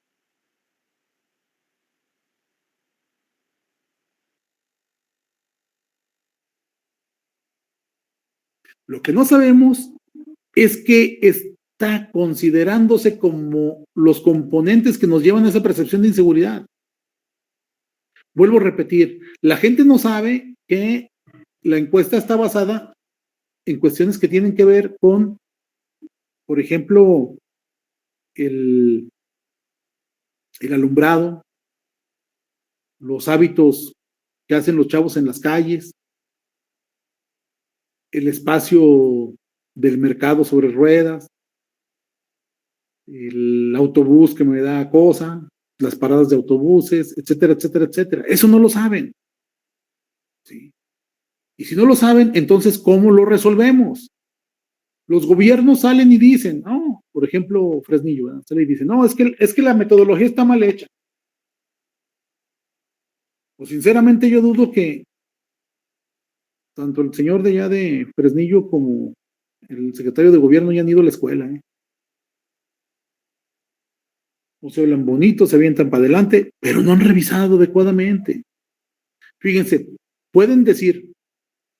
S1: Lo que no sabemos es que está considerándose como los componentes que nos llevan a esa percepción de inseguridad. Vuelvo a repetir, la gente no sabe que la encuesta está basada en cuestiones que tienen que ver con, por ejemplo, el alumbrado, los hábitos que hacen los chavos en las calles, el espacio del mercado sobre ruedas, el autobús que me da cosa, las paradas de autobuses, etcétera, etcétera, etcétera. Eso no lo saben. ¿Sí? Y si no lo saben, entonces, ¿cómo lo resolvemos? Los gobiernos salen y dicen, no, por ejemplo, Fresnillo, ¿verdad? Sale y dice, no, es que la metodología está mal hecha. Pues sinceramente yo dudo que tanto el señor de allá de Fresnillo como el secretario de gobierno ya han ido a la escuela, ¿eh? O se hablan bonito, se avientan para adelante, pero no han revisado adecuadamente. Fíjense, pueden decir,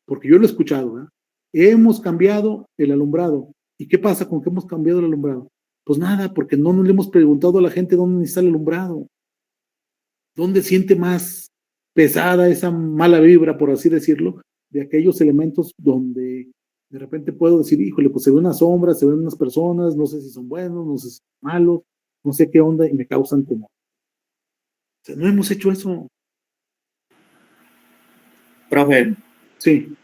S1: porque yo lo he escuchado, ¿verdad? Hemos cambiado el alumbrado. ¿Y qué pasa con que hemos cambiado el alumbrado? Pues nada, porque no le hemos preguntado a la gente dónde está el alumbrado, dónde siente más pesada esa mala vibra, por así decirlo, de aquellos elementos donde de repente puedo decir, híjole, pues se ve una sombra, se ven unas personas, no sé si son buenos, no sé si son malos, no sé qué onda, y me causan temor. O sea, no hemos hecho eso.
S5: Profe,
S1: Sí.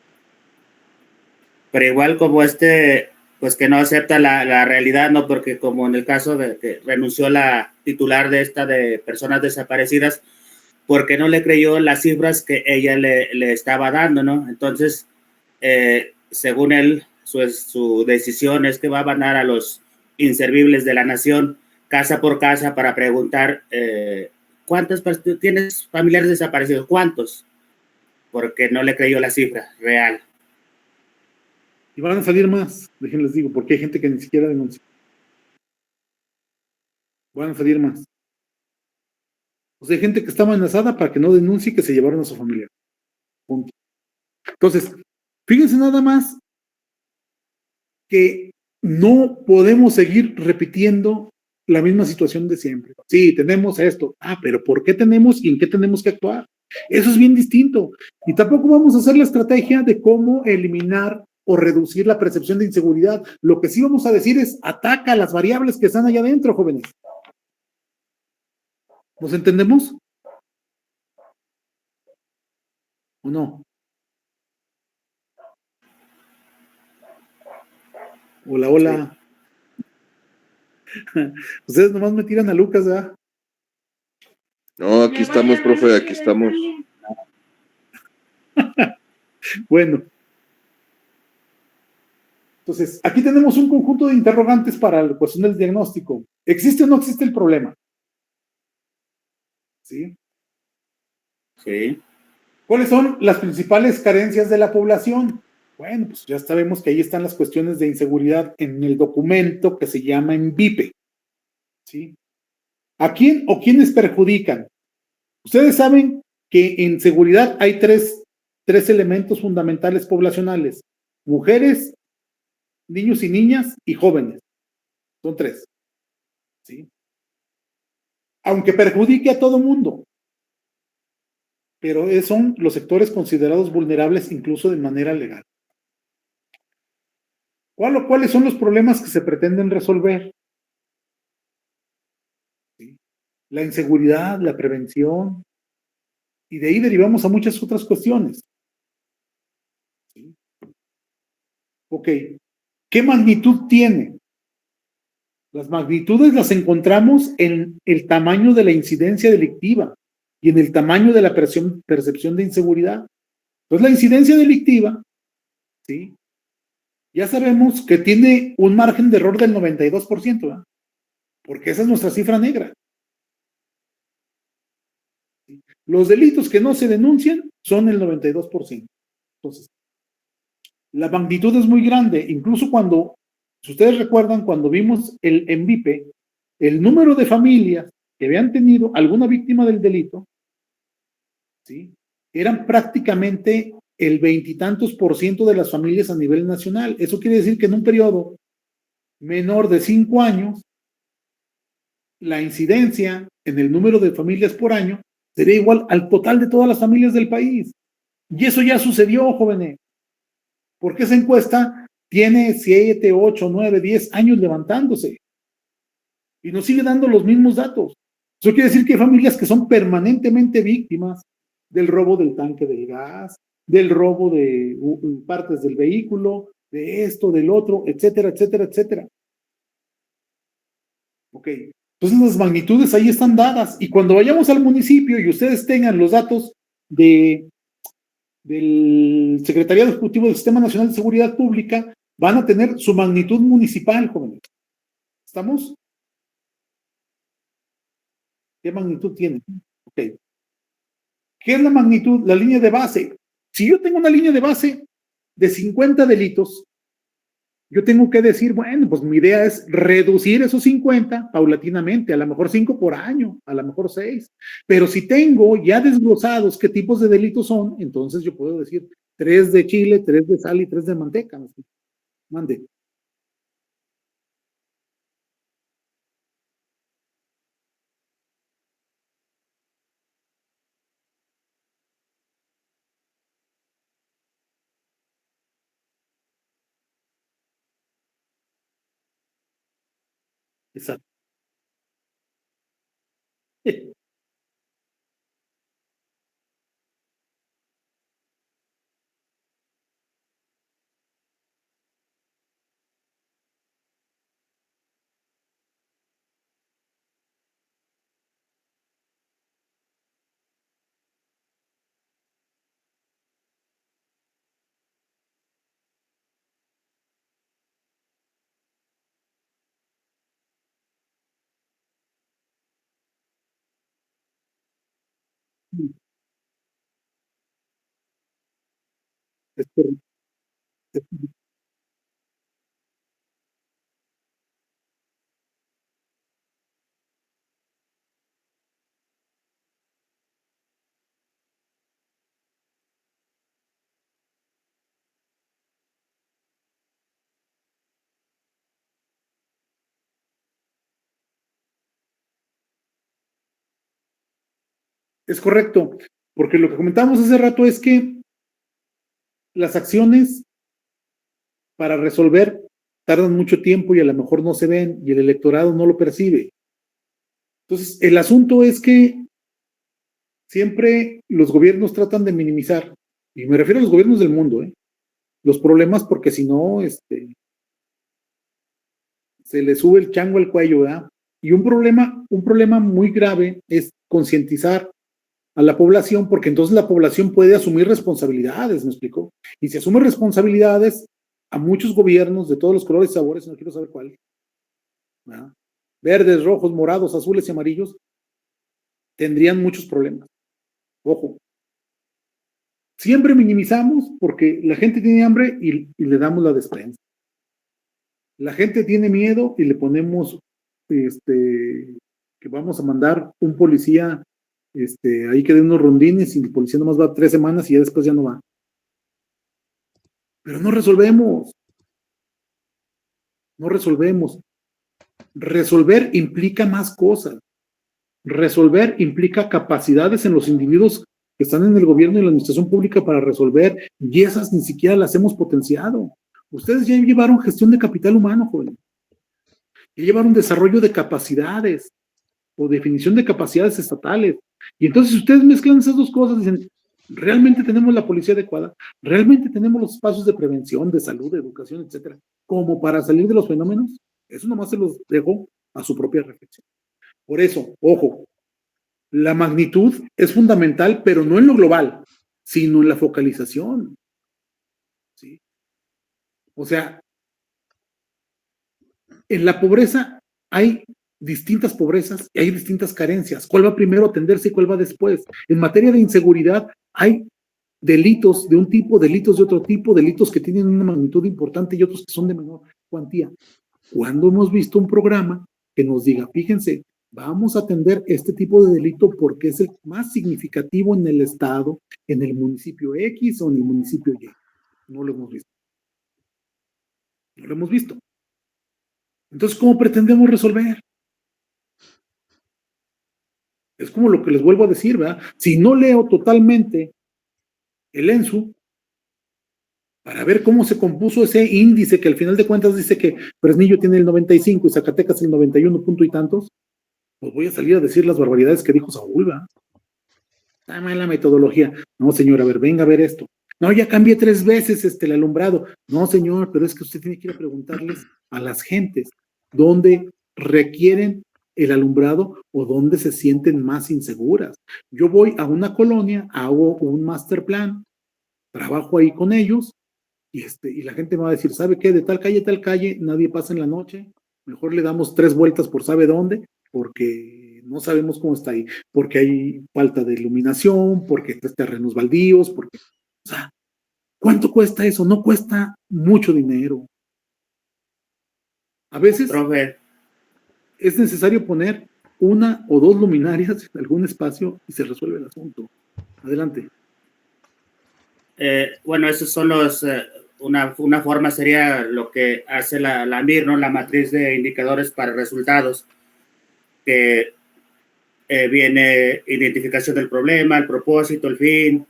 S5: pero igual como pues que no acepta la realidad, ¿no? Porque como en el caso de que renunció la titular de esta de personas desaparecidas, porque no le creyó las cifras que ella le estaba dando, ¿no? Entonces, según él, su decisión es que va a mandar a los inservibles de la nación casa por casa para preguntar ¿cuántos tienes familiares desaparecidos? ¿Cuántos? Porque no le creyó la cifra real.
S1: Y van a salir más, déjenles digo, porque hay gente que ni siquiera denuncia. Van a salir más. O sea, hay gente que está amenazada para que no denuncie que se llevaron a su familia. Punto. Entonces, fíjense nada más que no podemos seguir repitiendo la misma situación de siempre. Sí, tenemos esto. Ah, pero ¿por qué tenemos y en qué tenemos que actuar? Eso es bien distinto. Y tampoco vamos a hacer la estrategia de cómo eliminar o reducir la percepción de inseguridad. Lo que sí vamos a decir es ataca las variables que están allá adentro, jóvenes. ¿Nos entendemos? ¿O no? Hola, hola. Sí. Ustedes nomás me tiran a Lucas, ¿verdad?
S4: No, aquí estamos, profe, aquí estamos.
S1: Bueno. Entonces, aquí tenemos un conjunto de interrogantes para la cuestión del diagnóstico. ¿Existe o no existe el problema? ¿Sí?
S5: Sí.
S1: ¿Cuáles son las principales carencias de la población? Bueno, pues ya sabemos que ahí están las cuestiones de inseguridad en el documento que se llama ENVIPE. ¿Sí? ¿A quién o quiénes perjudican? Ustedes saben que en seguridad hay tres elementos fundamentales poblacionales: mujeres, niños y niñas y jóvenes. Son tres. ¿Sí? Aunque perjudique a todo mundo, pero son los sectores considerados vulnerables incluso de manera legal. ¿Cuáles son los problemas que se pretenden resolver? ¿Sí? La inseguridad, la prevención, y de ahí derivamos a muchas otras cuestiones. ¿Sí? Ok, ¿qué magnitud tiene? Las magnitudes las encontramos en el tamaño de la incidencia delictiva y en el tamaño de la percepción de inseguridad. Entonces, la incidencia delictiva, ¿sí? Ya sabemos que tiene un margen de error del 92%, ¿verdad? Porque esa es nuestra cifra negra. ¿Sí? Los delitos que no se denuncian son el 92%. Entonces, la magnitud es muy grande. Incluso cuando, si ustedes recuerdan, cuando vimos el ENVIPE, el número de familias que habían tenido alguna víctima del delito, ¿sí?, eran prácticamente el 20% de las familias a nivel nacional. Eso quiere decir que en un periodo menor de 5 años, la incidencia en el número de familias por año sería igual al total de todas las familias del país. Y eso ya sucedió, jóvenes. Porque esa encuesta tiene 7, 8, 9, 10 años levantándose. Y nos sigue dando los mismos datos. Eso quiere decir que hay familias que son permanentemente víctimas del robo del tanque del gas, del robo de partes del vehículo, de esto, del otro, etcétera, etcétera, etcétera. Ok. Entonces las magnitudes ahí están dadas. Y cuando vayamos al municipio y ustedes tengan los datos del Secretariado Ejecutivo del Sistema Nacional de Seguridad Pública, van a tener su magnitud municipal, jóvenes. ¿Estamos? ¿Qué magnitud tiene? Ok. ¿Qué es la magnitud? La línea de base. Si yo tengo una línea de base de 50 delitos, yo tengo que decir, bueno, pues mi idea es reducir esos 50 paulatinamente, a lo mejor 5 por año, a lo mejor 6. Pero si tengo ya desglosados qué tipos de delitos son, entonces yo puedo decir 3 de chile, 3 de sal y 3 de manteca. Mande. Exacto. Es correcto. Es correcto, porque lo que comentábamos hace rato es que las acciones para resolver tardan mucho tiempo y a lo mejor no se ven y el electorado no lo percibe. Entonces, el asunto es que siempre los gobiernos tratan de minimizar, y me refiero a los gobiernos del mundo, los problemas porque si no, se le sube el chango al cuello, ¿verdad? Y un problema muy grave es concientizar a la población, porque entonces la población puede asumir responsabilidades, ¿me explico? Y si asume responsabilidades, a muchos gobiernos de todos los colores y sabores, no quiero saber cuál, ¿verdad? Verdes, rojos, morados, azules y amarillos, tendrían muchos problemas. Ojo, siempre minimizamos porque la gente tiene hambre y le damos la despensa. La gente tiene miedo y le ponemos que vamos a mandar un policía ahí que dé unos rondines y el policía nomás va 3 semanas y ya después ya no va. Pero no resolvemos. No resolvemos. Resolver implica más cosas. Resolver implica capacidades en los individuos que están en el gobierno y en la administración pública para resolver, y esas ni siquiera las hemos potenciado. Ustedes ya llevaron gestión de capital humano, joven. Ya llevaron desarrollo de capacidades o definición de capacidades estatales. Y entonces, si ustedes mezclan esas dos cosas, dicen, ¿realmente tenemos la policía adecuada? ¿Realmente tenemos los espacios de prevención, de salud, de educación, etcétera, como para salir de los fenómenos? Eso nomás se los dejo a su propia reflexión. Por eso, ojo, la magnitud es fundamental, pero no en lo global, sino en la focalización. ¿Sí? O sea, en la pobreza hay distintas pobrezas y hay distintas carencias. ¿Cuál va primero a atenderse y cuál va después? En materia de inseguridad hay delitos de un tipo, delitos de otro tipo, delitos que tienen una magnitud importante y otros que son de menor cuantía. ¿Cuándo hemos visto un programa que nos diga, fíjense, Vamos a atender este tipo de delito porque es el más significativo en el estado, en el municipio X o en el municipio Y. No lo hemos visto. No lo hemos visto. Entonces, ¿cómo pretendemos resolver? Es como lo que les vuelvo a decir, ¿verdad? Si no leo totalmente el ENSU, para ver cómo se compuso ese índice que al final de cuentas dice que Fresnillo tiene el 95 y Zacatecas el 91 punto y tantos, pues voy a salir a decir las barbaridades que dijo Saúl, ¿verdad? Está mal la metodología. No, señor, a ver, venga a ver esto. No, ya cambié 3 veces el alumbrado. No, señor, pero es que usted tiene que ir a preguntarles a las gentes dónde requieren el alumbrado o dónde se sienten más inseguras. Yo voy a una colonia, hago un master plan, trabajo ahí con ellos y la gente me va a decir, ¿sabe qué? De tal calle, nadie pasa en la noche. Mejor le damos 3 vueltas por sabe dónde, porque no sabemos cómo está ahí, porque hay falta de iluminación, porque hay terrenos baldíos, porque, o sea, ¿cuánto cuesta eso? No cuesta mucho dinero. A veces
S5: Profe,
S1: es necesario poner 1 o 2 luminarias en algún espacio y se resuelve el asunto. Adelante.
S5: bueno, esos son los, una forma sería lo que hace la MIR, ¿no? La matriz de indicadores para resultados, que viene identificación del problema, el propósito, el fin,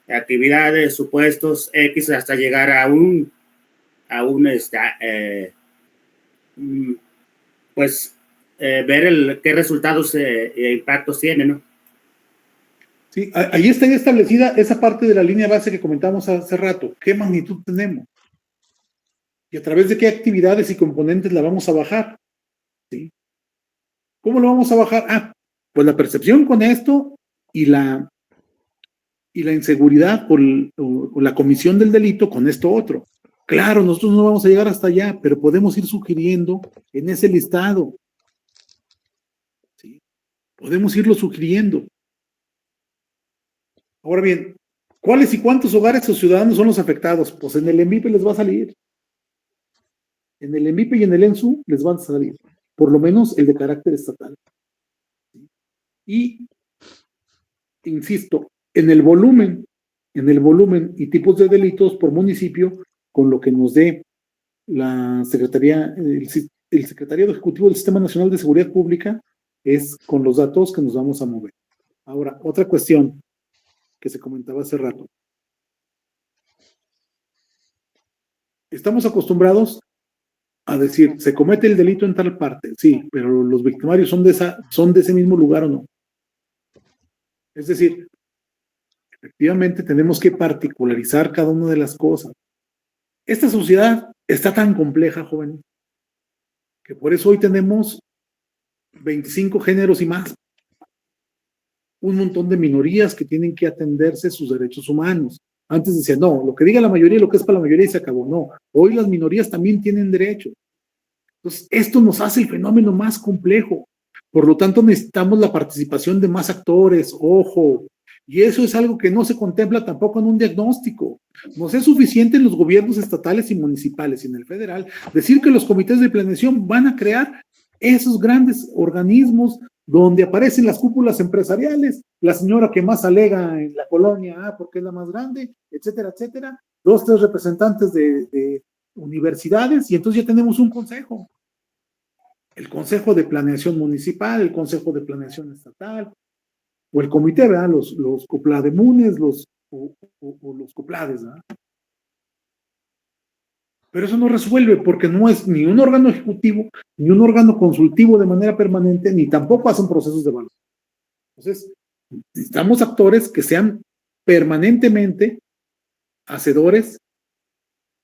S5: actividades, supuestos, X, hasta llegar a un ver qué resultados e impactos tiene, ¿no?
S1: Sí, ahí está establecida esa parte de la línea base que comentamos hace rato. ¿Qué magnitud tenemos? ¿Y a través de qué actividades y componentes la vamos a bajar? ¿Sí? ¿Cómo lo vamos a bajar? Pues la percepción con esto y la inseguridad o la comisión del delito con esto otro. Claro, nosotros no vamos a llegar hasta allá, pero podemos ir sugiriendo en ese listado. ¿Sí? Podemos irlo sugiriendo. Ahora bien, ¿cuáles y cuántos hogares o ciudadanos son los afectados? Pues en el ENVIPE les va a salir. En el ENVIPE y en el ENSU les van a salir. Por lo menos el de carácter estatal. Y, insisto, en el volumen y tipos de delitos por municipio, con lo que nos dé la Secretaría, el Secretariado Ejecutivo del Sistema Nacional de Seguridad Pública, es con los datos que nos vamos a mover. Ahora, otra cuestión que se comentaba hace rato. Estamos acostumbrados a decir, se comete el delito en tal parte, sí, pero los victimarios son de ese mismo lugar o no. Es decir, efectivamente tenemos que particularizar cada una de las cosas. Esta sociedad está tan compleja, jóvenes, que por eso hoy tenemos 25 géneros y más. Un montón de minorías que tienen que atenderse sus derechos humanos. Antes decía, no, lo que diga la mayoría, lo que es para la mayoría y se acabó. No, hoy las minorías también tienen derechos. Entonces, esto nos hace el fenómeno más complejo. Por lo tanto, necesitamos la participación de más actores, ojo, y eso es algo que no se contempla tampoco en un diagnóstico. No es suficiente en los gobiernos estatales y municipales y en el federal decir que los comités de planeación van a crear esos grandes organismos donde aparecen las cúpulas empresariales, la señora que más alega en la colonia, porque es la más grande, etcétera, etcétera, 2, 3 representantes de universidades, y entonces ya tenemos un consejo. El Consejo de Planeación Municipal, el Consejo de Planeación Estatal, o el comité, ¿verdad? Los coplademunes, o los coplades, ¿verdad? Pero eso no resuelve porque no es ni un órgano ejecutivo, ni un órgano consultivo de manera permanente, ni tampoco hacen procesos de evaluación. Entonces, necesitamos actores que sean permanentemente hacedores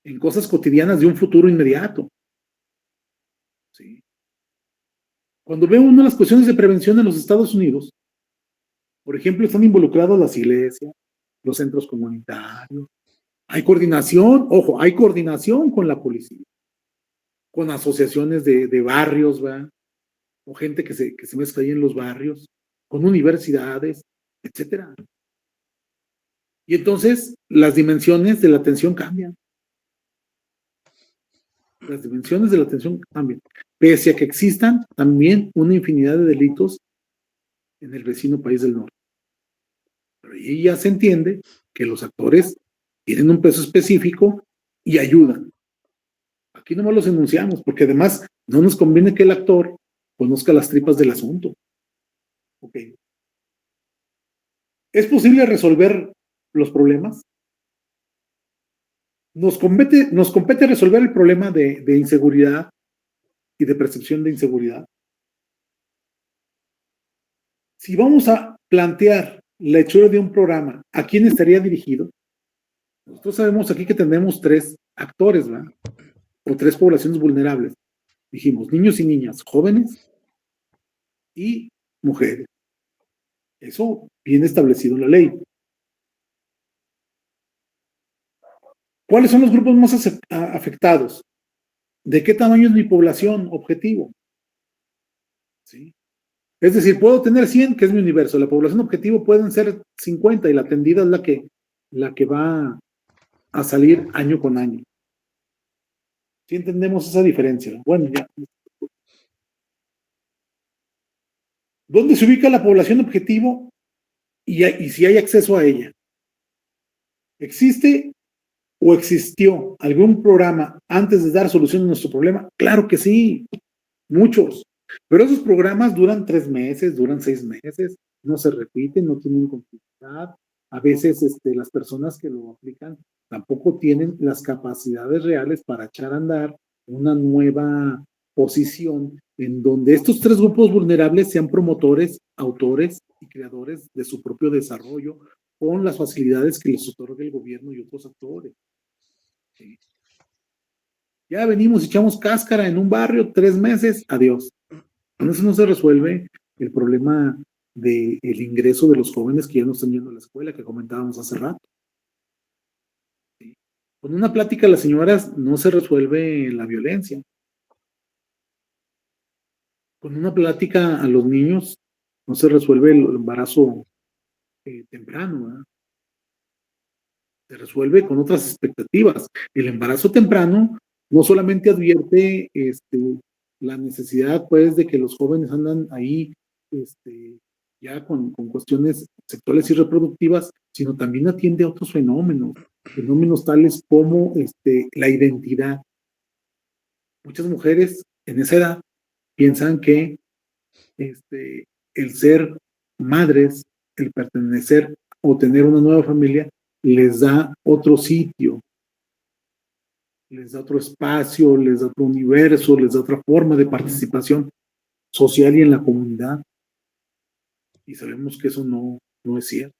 S1: en cosas cotidianas de un futuro inmediato. ¿Sí? Cuando veo una de las cuestiones de prevención en los Estados Unidos, por ejemplo, están involucradas las iglesias, los centros comunitarios. Hay coordinación, ojo, hay coordinación con la policía, con asociaciones de barrios, ¿verdad? O gente que se mezcla ahí en los barrios, con universidades, etcétera. Y entonces las dimensiones de la atención cambian. Las dimensiones de la atención cambian, pese a que existan también una infinidad de delitos en el vecino país del norte. Pero ahí ya se entiende que los actores tienen un peso específico y ayudan. Aquí nomás los enunciamos, porque además no nos conviene que el actor conozca las tripas del asunto. Ok. ¿Es posible resolver los problemas? Nos compete resolver el problema de inseguridad y de percepción de inseguridad. Si vamos a plantear la hechura de un programa, ¿a quién estaría dirigido? Nosotros sabemos aquí que tenemos 3 actores, ¿verdad? O 3 poblaciones vulnerables. Dijimos, niños y niñas, jóvenes y mujeres. Eso viene establecido en la ley. ¿Cuáles son los grupos más afectados? ¿De qué tamaño es mi población objetivo? ¿Sí? Es decir, puedo tener 100, que es mi universo. La población objetivo pueden ser 50 y la atendida es la que va a salir año con año. ¿Sí entendemos esa diferencia? Bueno, ya. ¿Dónde se ubica la población objetivo y si hay acceso a ella? ¿Existe o existió algún programa antes de dar solución a nuestro problema? Claro que sí, muchos. Pero esos programas duran 3 meses, duran 6 meses, no se repiten, no tienen continuidad. A veces las personas que lo aplican tampoco tienen las capacidades reales para echar a andar una nueva posición en donde estos 3 grupos vulnerables sean promotores, autores y creadores de su propio desarrollo con las facilidades que les otorga el gobierno y otros actores. ¿Sí? Ya venimos, echamos cáscara en un barrio, 3 meses, adiós. Con eso no se resuelve el problema del ingreso de los jóvenes que ya no están yendo a la escuela, que comentábamos hace rato. ¿Sí? Con una plática a las señoras no se resuelve la violencia. Con una plática a los niños no se resuelve el embarazo temprano, ¿verdad? Se resuelve con otras expectativas. El embarazo temprano no solamente advierte la necesidad, pues, de que los jóvenes andan ahí ya con cuestiones sexuales y reproductivas, sino también atiende a otros fenómenos tales como la identidad. Muchas mujeres en esa edad piensan que el ser madres, el pertenecer o tener una nueva familia, les da otro sitio, les da otro espacio, les da otro universo, les da otra forma de participación social y en la comunidad. Y sabemos que eso no es cierto.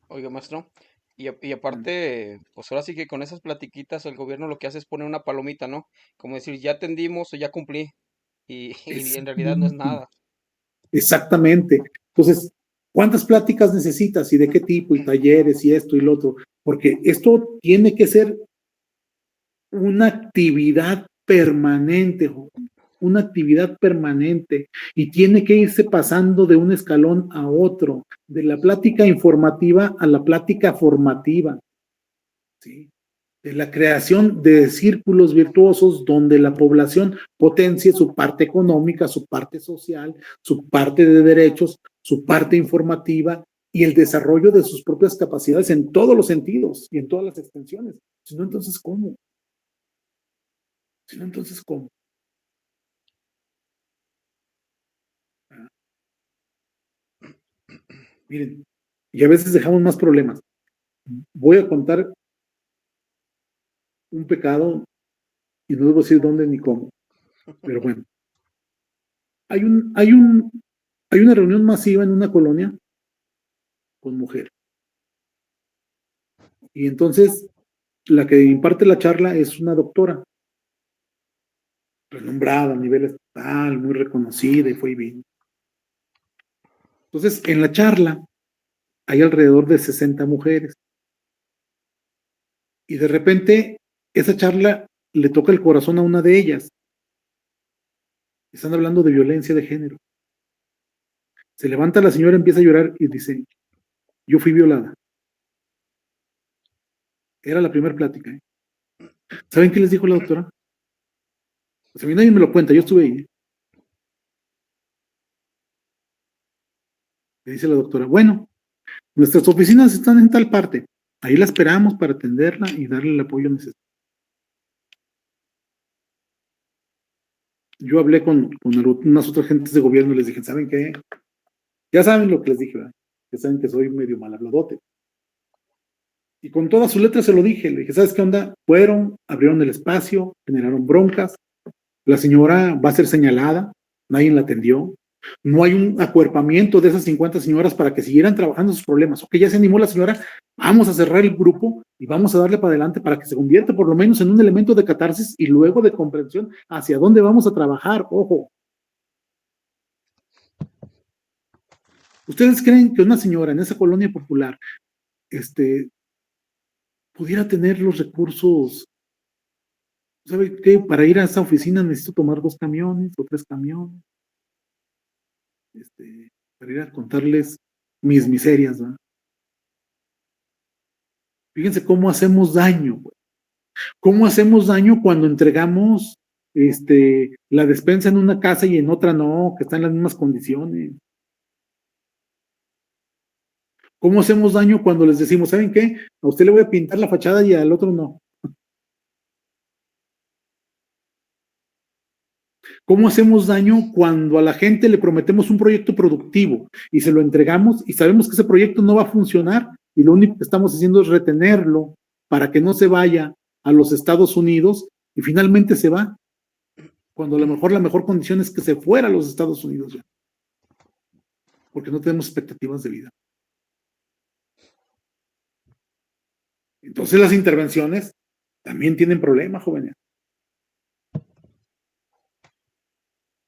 S2: Oiga, maestro, y aparte, pues ahora sí que con esas platiquitas el gobierno lo que hace es poner una palomita, ¿no? Como decir, ya atendimos o ya cumplí, y en realidad no es nada.
S1: Exactamente. Entonces, ¿cuántas pláticas necesitas y de qué tipo y talleres y esto y lo otro? Porque esto tiene que ser una actividad permanente, una actividad permanente y tiene que irse pasando de un escalón a otro, de la plática informativa a la plática formativa, ¿sí? De la creación de círculos virtuosos donde la población potencie su parte económica, su parte social, su parte de derechos, su parte informativa y el desarrollo de sus propias capacidades en todos los sentidos y en todas las extensiones. Si no, entonces, ¿cómo? Si no, entonces, ¿cómo? Miren, y a veces dejamos más problemas. Voy a contar un pecado y no debo decir dónde ni cómo, pero bueno. Hay una reunión masiva en una colonia con mujeres. Y entonces la que imparte la charla es una doctora, renombrada a nivel estatal, muy reconocida y fue bien. Entonces, en la charla hay alrededor de 60 mujeres. Y de repente, esa charla le toca el corazón a una de ellas. Están hablando de violencia de género. Se levanta la señora, empieza a llorar y dice, yo fui violada. Era la primera plática. ¿Saben qué les dijo la doctora? Pues a mí nadie me lo cuenta, yo estuve ahí. Le dice la doctora, bueno, nuestras oficinas están en tal parte. Ahí la esperamos para atenderla y darle el apoyo necesario. Yo hablé con unas otras gentes de gobierno y les dije, ¿saben qué? Ya saben lo que les dije, ¿verdad? Ya saben que soy medio mal habladote. Y con todas sus letras se lo dije. Le dije, ¿sabes qué onda? Fueron, abrieron el espacio, generaron broncas. La señora va a ser señalada, nadie la atendió. No hay un acuerpamiento de esas 50 señoras para que siguieran trabajando sus problemas. Ok, ya se animó la señora, vamos a cerrar el grupo y vamos a darle para adelante para que se convierta por lo menos en un elemento de catarsis y luego de comprensión hacia dónde vamos a trabajar. Ojo. ¿Ustedes creen que una señora en esa colonia popular pudiera tener los recursos? ¿Sabe qué? Para ir a esa oficina necesito tomar 2 camiones o 3 camiones. Para ir a contarles mis miserias, ¿verdad? Fíjense cómo hacemos daño, güey. Cómo hacemos daño cuando entregamos la despensa en una casa y en otra no, que están en las mismas condiciones. ¿Cómo hacemos daño cuando les decimos, ¿saben qué? A usted le voy a pintar la fachada y al otro no. ¿Cómo hacemos daño cuando a la gente le prometemos un proyecto productivo y se lo entregamos y sabemos que ese proyecto no va a funcionar y lo único que estamos haciendo es retenerlo para que no se vaya a los Estados Unidos y finalmente se va? Cuando a lo mejor la mejor condición es que se fuera a los Estados Unidos ya. Porque no tenemos expectativas de vida. Entonces las intervenciones también tienen problemas, jóvenes.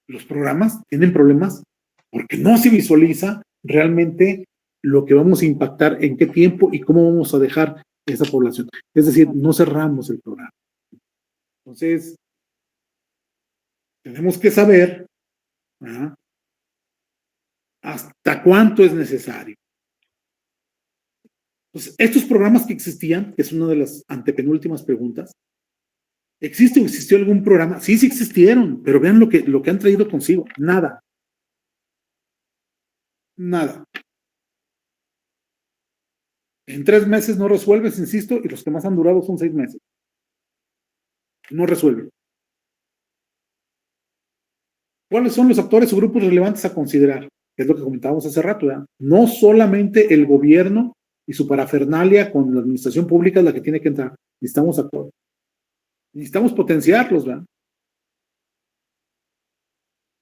S1: Los programas tienen problemas porque no se visualiza realmente lo que vamos a impactar, en qué tiempo y cómo vamos a dejar esa población. Es decir, no cerramos el programa. Entonces, tenemos que saber hasta cuánto es necesario. Entonces, estos programas que existían, que es una de las antepenúltimas preguntas, ¿existe o existió algún programa? Sí, sí existieron, pero vean lo que han traído consigo. Nada. Nada. En 3 meses no resuelves, insisto, y los que más han durado son 6 meses. No resuelven. ¿Cuáles son los actores o grupos relevantes a considerar? Es lo que comentábamos hace rato, ¿verdad? No solamente el gobierno y su parafernalia con la administración pública es la que tiene que entrar. Necesitamos actores. Necesitamos potenciarlos, ¿verdad?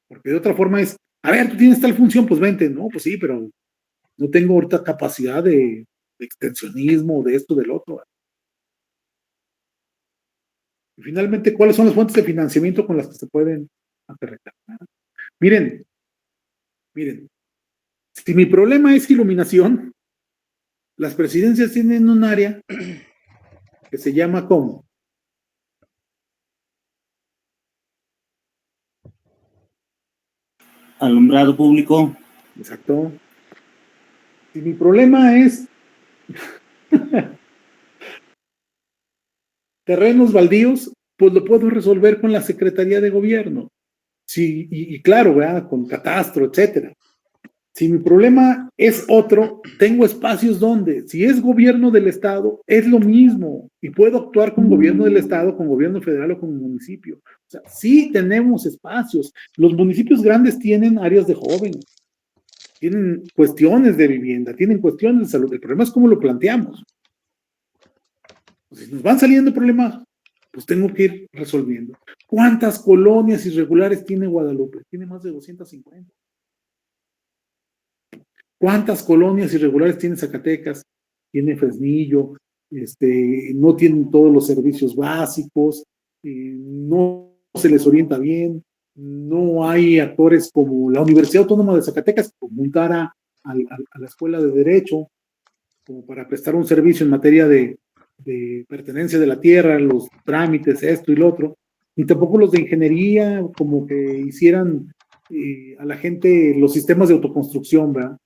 S1: Porque de otra forma es, a ver, tú tienes tal función, pues vente. No, pues sí, pero no tengo ahorita capacidad de extensionismo, de esto, del otro, ¿verdad? Y finalmente, ¿cuáles son las fuentes de financiamiento con las que se pueden aterrizar? Miren, si mi problema es iluminación, las presidencias tienen un área que se llama ¿cómo?
S5: Alumbrado público.
S1: Exacto. Si mi problema es terrenos baldíos, pues lo puedo resolver con la Secretaría de Gobierno. Sí, y claro, ¿verdad? Con catastro, etcétera. Si mi problema es otro, tengo espacios donde, si es gobierno del estado, es lo mismo y puedo actuar con gobierno del estado, con gobierno federal o con municipio. O sea, sí tenemos espacios. Los municipios grandes tienen áreas de jóvenes, tienen cuestiones de vivienda, tienen cuestiones de salud. El problema es cómo lo planteamos. Pues si nos van saliendo problemas, pues tengo que ir resolviendo. ¿Cuántas colonias irregulares tiene Guadalupe? Tiene más de 250. ¿Cuántas colonias irregulares tiene Zacatecas? Tiene Fresnillo, no tienen todos los servicios básicos, no se les orienta bien, no hay actores como la Universidad Autónoma de Zacatecas, muy cara a la Escuela de Derecho, como para prestar un servicio en materia de pertenencia de la tierra, los trámites, esto y lo otro, ni tampoco los de ingeniería, como que hicieran a la gente los sistemas de autoconstrucción, ¿verdad?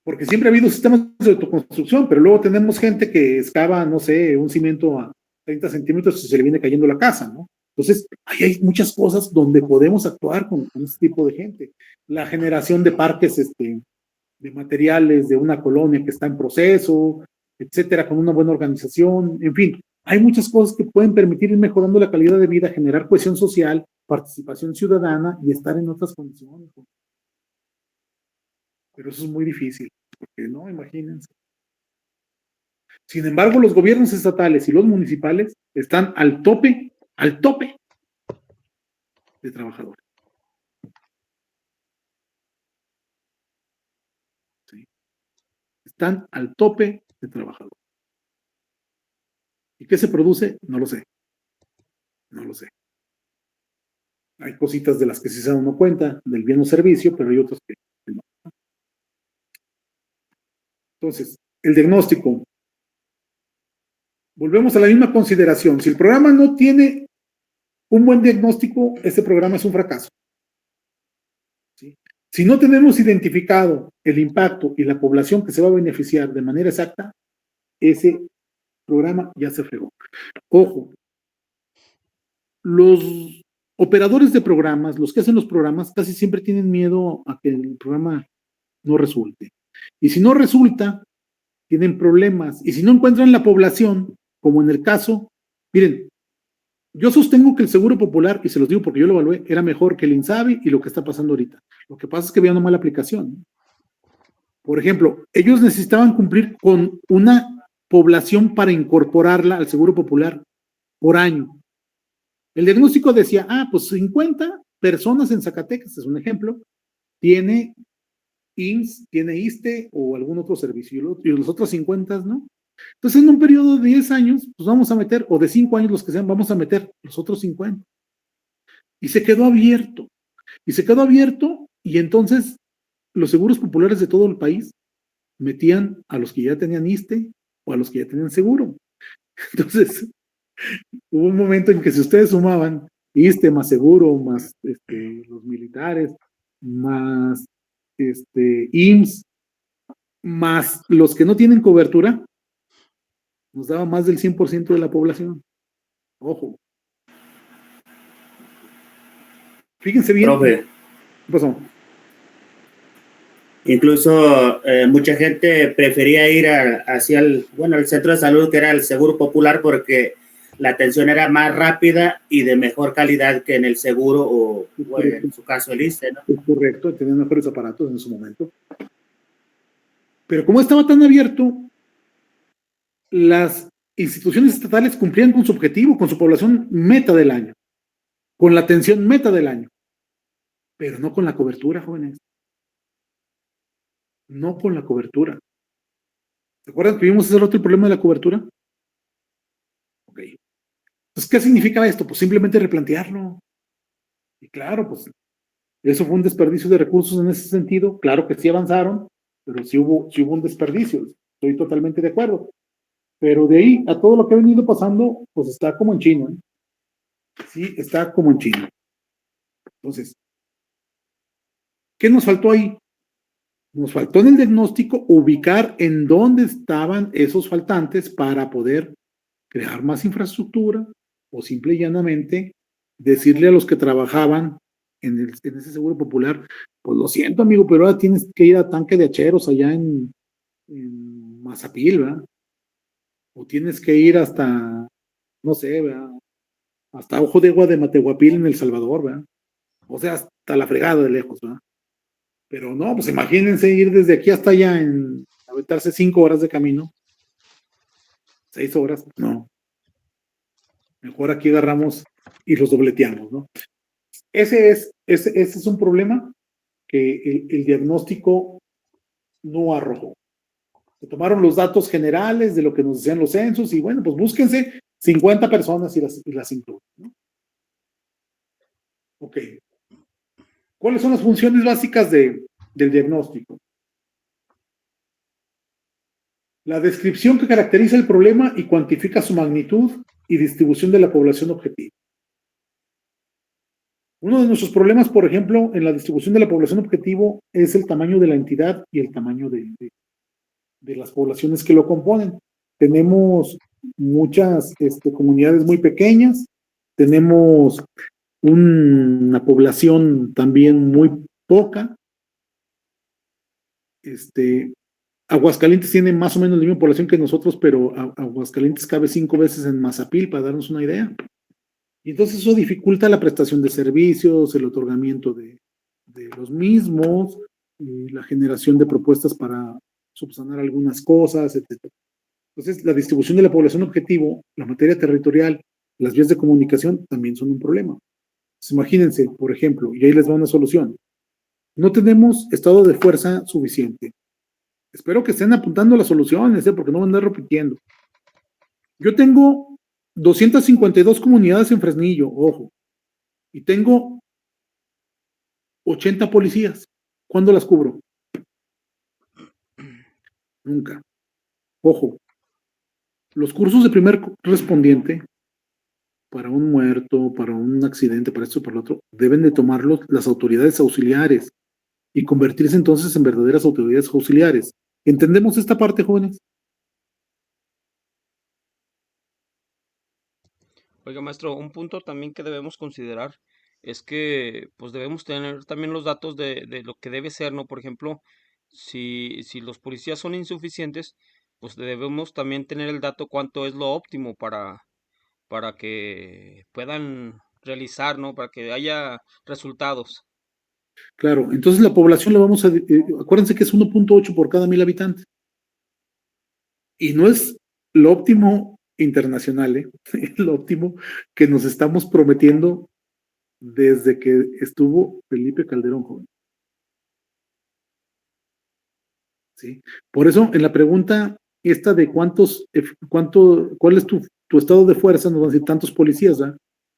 S1: Porque siempre ha habido sistemas de autoconstrucción, pero luego tenemos gente que excava, no sé, un cimiento 30 centímetros y se le viene cayendo la casa, ¿no? Entonces, ahí hay muchas cosas donde podemos actuar con este tipo de gente. La generación de parques de materiales de una colonia que está en proceso, etcétera, con una buena organización, en fin, hay muchas cosas que pueden permitir ir mejorando la calidad de vida, generar cohesión social, participación ciudadana y estar en otras condiciones. Pero eso es muy difícil, porque no, imagínense. Sin embargo, los gobiernos estatales y los municipales están al tope de trabajadores. ¿Sí? Están al tope de trabajadores. ¿Y qué se produce? No lo sé. No lo sé. Hay cositas de las que sí se da uno cuenta del bien o servicio, pero hay otras que no. Entonces, el diagnóstico. Volvemos a la misma consideración. Si el programa no tiene un buen diagnóstico, este programa es un fracaso. ¿Sí? Si no tenemos identificado el impacto y la población que se va a beneficiar de manera exacta, ese programa ya se fregó. Ojo, los operadores de programas, los que hacen los programas, casi siempre tienen miedo a que el programa no resulte. Y si no resulta, tienen problemas. Y si no encuentran la población, como en el caso, miren, yo sostengo que el Seguro Popular, y se los digo porque yo lo evalué, era mejor que el INSABI y lo que está pasando ahorita. Lo que pasa es que había una mala aplicación. Por ejemplo, ellos necesitaban cumplir con una población para incorporarla al Seguro Popular por año. El diagnóstico decía, pues 50 personas en Zacatecas, es un ejemplo, tiene IMSS, tiene ISSSTE o algún otro servicio, y los otros 50 no. Entonces, en un periodo de 10 años, pues vamos a meter, o de 5 años, los que sean, vamos a meter los otros 50. Y se quedó abierto. Y entonces los seguros populares de todo el país metían a los que ya tenían ISSSTE o a los que ya tenían seguro. Entonces, hubo un momento en que si ustedes sumaban ISSSTE más seguro, más los militares, más IMSS, más los que no tienen cobertura, nos daba más del 100% de la población. Ojo. Fíjense bien.
S5: Profe,
S1: ¿Qué pasó?
S5: incluso mucha gente prefería ir hacia el centro de salud, que era el Seguro Popular, porque la atención era más rápida y de mejor calidad que en el seguro o en su caso el ISSSTE, ¿no?
S1: Es correcto, tenían mejores aparatos en su momento. Pero como estaba tan abierto, las instituciones estatales cumplían con su objetivo, con su población meta del año, con la atención meta del año, pero no con la cobertura, jóvenes. No con la cobertura. ¿Se acuerdan que vimos ese otro problema de la cobertura? Ok. Entonces, ¿qué significa esto? Pues simplemente replantearlo. Y claro, pues eso fue un desperdicio de recursos en ese sentido. Claro que sí avanzaron, pero sí hubo un desperdicio. Estoy totalmente de acuerdo. Pero de ahí a todo lo que ha venido pasando, pues está como en chino. Sí, está como en chino. Entonces, ¿qué nos faltó ahí? Nos faltó en el diagnóstico ubicar en dónde estaban esos faltantes para poder crear más infraestructura o simple y llanamente decirle a los que trabajaban en ese seguro popular, pues lo siento, amigo, pero ahora tienes que ir a Tanque de Hacheros allá en Mazapil, ¿verdad? O tienes que ir hasta, no sé, ¿verdad? Hasta Ojo de Agua de Matehuapil en El Salvador, ¿verdad? O sea, hasta la fregada de lejos, ¿verdad? Pero no, pues imagínense ir desde aquí hasta allá aventarse 5 horas de camino. 6 horas, no. Mejor aquí agarramos y los dobleteamos, ¿no? Ese es un problema que el diagnóstico no arrojó. Se tomaron los datos generales de lo que nos decían los censos y bueno, pues búsquense 50 personas y las incluyen, ¿no? Ok. ¿Cuáles son las funciones básicas del diagnóstico? La descripción que caracteriza el problema y cuantifica su magnitud y distribución de la población objetivo. Uno de nuestros problemas, por ejemplo, en la distribución de la población objetivo es el tamaño de la entidad y el tamaño de las poblaciones que lo componen. Tenemos muchas comunidades muy pequeñas, tenemos una población también muy poca. Aguascalientes tiene más o menos la misma población que nosotros, pero Aguascalientes cabe 5 veces en Mazapil, para darnos una idea. Y entonces eso dificulta la prestación de servicios, el otorgamiento de los mismos, la generación de propuestas para subsanar algunas cosas, etc. Entonces, la distribución de la población objetivo, la materia territorial, las vías de comunicación también son un problema. Entonces, imagínense, por ejemplo, y ahí les va una solución. No tenemos estado de fuerza suficiente. Espero que estén apuntando las soluciones, porque no van a andar repitiendo. Yo tengo 252 comunidades en Fresnillo, ojo, y tengo 80 policías. ¿Cuándo las cubro? Nunca. Ojo, los cursos de primer respondiente para un muerto, para un accidente, para esto, para lo otro, deben de tomarlos las autoridades auxiliares y convertirse entonces en verdaderas autoridades auxiliares. ¿Entendemos esta parte, jóvenes?
S2: Oiga, maestro, un punto también que debemos considerar es que pues debemos tener también los datos de lo que debe ser, ¿no? Por ejemplo, si los policías son insuficientes, pues debemos también tener el dato cuánto es lo óptimo para que puedan realizar, ¿no? Para que haya resultados.
S1: Claro, entonces la población la vamos a... acuérdense que es 1.8 por cada 1000 habitantes. Y no es lo óptimo internacional, es lo óptimo que nos estamos prometiendo desde que estuvo Felipe Calderón, joven. ¿Sí? Por eso, en la pregunta esta de cuál es tu estado de fuerza, nos van a decir tantos policías, ¿verdad?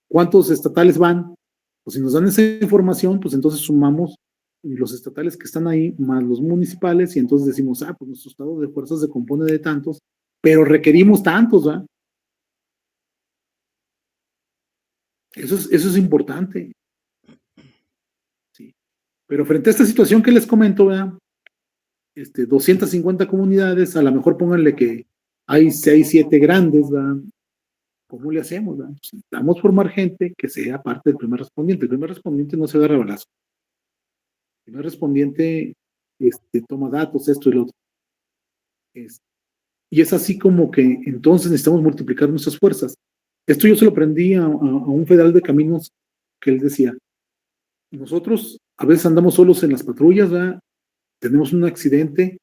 S1: ¿Cuántos estatales van? Pues si nos dan esa información, pues entonces sumamos los estatales que están ahí, más los municipales, y entonces decimos, pues nuestro estado de fuerza se compone de tantos, pero requerimos tantos, ¿verdad? Eso es importante. Sí. Pero frente a esta situación que les comento, ¿verdad? 250 comunidades, a lo mejor pónganle que hay 6, 7 grandes, ¿verdad? ¿Cómo le hacemos? ¿Verdad? Pues necesitamos formar gente que sea parte del primer respondiente. El primer respondiente no se agarra balazo. El primer respondiente toma datos, esto y lo otro. Y es así como que entonces necesitamos multiplicar nuestras fuerzas. Esto yo se lo aprendí a un federal de caminos que él decía, nosotros a veces andamos solos en las patrullas, ¿verdad? Tenemos un accidente,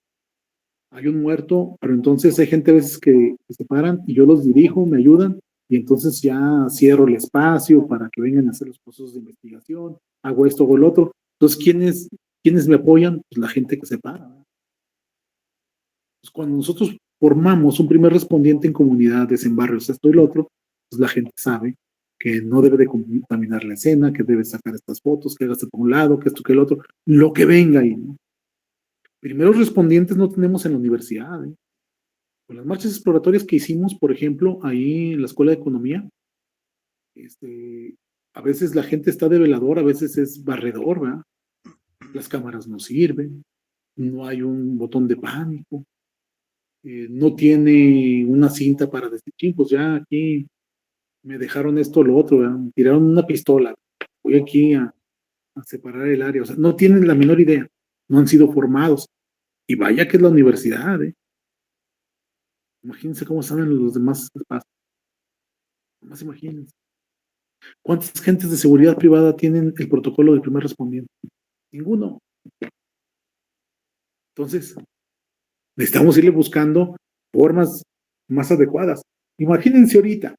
S1: hay un muerto, pero entonces hay gente a veces que se paran y yo los dirijo, me ayudan, y entonces ya cierro el espacio para que vengan a hacer los procesos de investigación, hago esto o el otro. Entonces, ¿quiénes me apoyan? Pues la gente que se para. Pues cuando nosotros formamos un primer respondiente en comunidades, en barrios, esto y lo otro, pues la gente sabe que no debe de contaminar la escena, que debe sacar estas fotos, que hágase por un lado, que esto, que el otro, lo que venga ahí, ¿no? Primeros respondientes no tenemos en la universidad, ¿eh? Con las marchas exploratorias que hicimos, por ejemplo, ahí en la Escuela de Economía, a veces la gente está de velador, a veces es barredor, ¿verdad? Las cámaras no sirven, no hay un botón de pánico, no tiene una cinta para decir, pues ya aquí me dejaron esto o lo otro, ¿verdad? Me tiraron una pistola, voy aquí a separar el área, o sea, no tienen la menor idea, no han sido formados. Y vaya que es la universidad, ¿eh? Imagínense cómo saben los demás espacios. Más imagínense. ¿Cuántas gentes de seguridad privada tienen el protocolo del primer respondiente? Ninguno. Entonces, necesitamos irle buscando formas más adecuadas. Imagínense ahorita,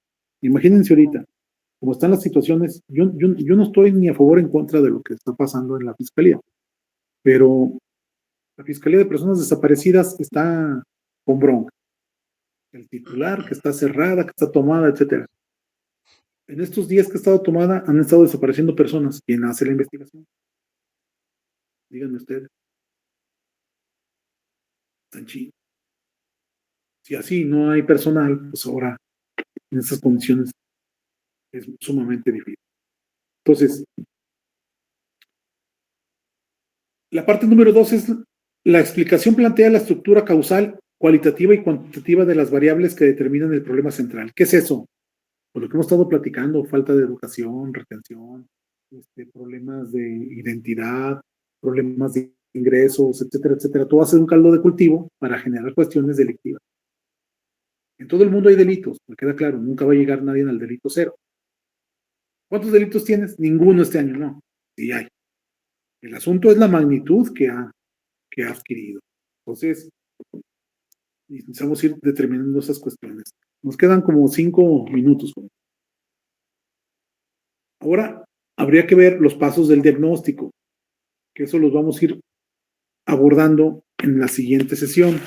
S1: como están las situaciones, yo no estoy ni a favor ni en contra de lo que está pasando en la Fiscalía, pero la Fiscalía de Personas Desaparecidas está con bronca. El titular, que está cerrada, que está tomada, etcétera. En estos días que ha estado tomada, han estado desapareciendo personas. ¿Quién hace la investigación? Díganme ustedes. Tan chido. Si así no hay personal, pues ahora en estas condiciones es sumamente difícil. Entonces, la parte número 2 es la explicación plantea la estructura causal cualitativa y cuantitativa de las variables que determinan el problema central. ¿Qué es eso? Pues lo que hemos estado platicando, falta de educación, retención, problemas de identidad, problemas de ingresos, etcétera, etcétera. Todo hace un caldo de cultivo para generar cuestiones delictivas. En todo el mundo hay delitos, me queda claro, nunca va a llegar nadie al delito cero. ¿Cuántos delitos tienes? Ninguno este año, no. Sí hay. El asunto es la magnitud que ha adquirido. Entonces, necesitamos ir determinando esas cuestiones. Nos quedan como 5 minutos. Ahora, habría que ver los pasos del diagnóstico, que eso los vamos a ir abordando en la siguiente sesión.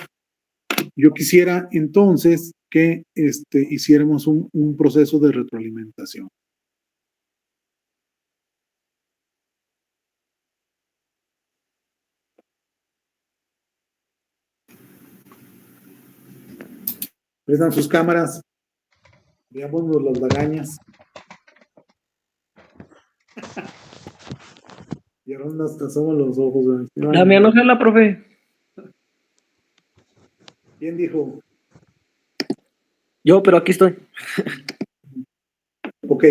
S1: Yo quisiera entonces que hiciéramos un proceso de retroalimentación. Prestan sus cámaras. Veámonos las lagañas. Y ahora nos casamos los ojos.
S3: Damián Ojeda, profe.
S1: ¿Quién dijo?
S3: Yo, pero aquí estoy.
S1: Ok.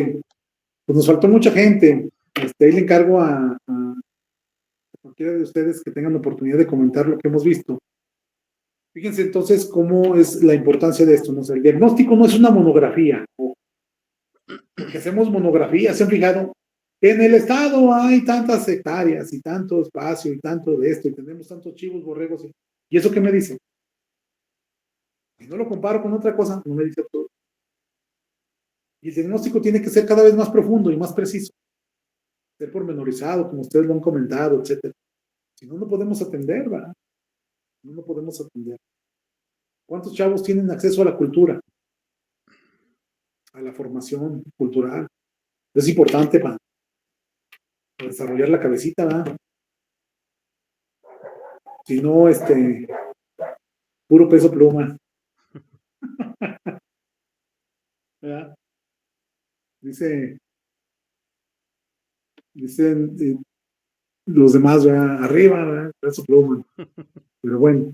S1: Pues nos faltó mucha gente. Ahí le encargo a cualquiera de ustedes que tengan la oportunidad de comentar lo que hemos visto. Fíjense entonces cómo es la importancia de esto, ¿no? O sea, el diagnóstico no es una monografía. Porque hacemos monografías, ¿se han fijado? En el estado hay tantas hectáreas y tanto espacio y tanto de esto y tenemos tantos chivos, borregos. ¿Y eso qué me dice? Si no lo comparo con otra cosa, no me dice todo. Y el diagnóstico tiene que ser cada vez más profundo y más preciso. Ser pormenorizado, como ustedes lo han comentado, etcétera. Si no, no podemos atender, ¿verdad? No podemos atender. ¿Cuántos chavos tienen acceso a la cultura? A la formación cultural. Es importante para desarrollar la cabecita, ¿verdad? Si no, puro peso pluma. ¿Verdad? Dicen los demás, ¿verdad? Arriba, ¿verdad? Peso pluma. Pero bueno.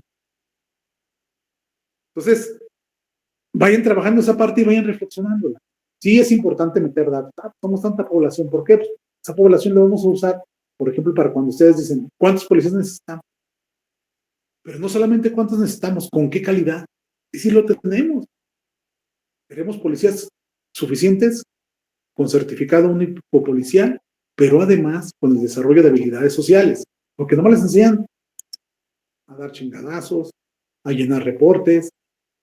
S1: Entonces, vayan trabajando esa parte y vayan reflexionándola. Sí es importante meter datos. Somos tanta población. ¿Por qué? Pues esa población la vamos a usar, por ejemplo, para cuando ustedes dicen, ¿cuántos policías necesitamos? Pero no solamente cuántos necesitamos, ¿con qué calidad? Y si lo tenemos. Queremos policías suficientes, con certificado único policial, pero además con el desarrollo de habilidades sociales. Porque nomás les enseñan a dar chingadazos, a llenar reportes,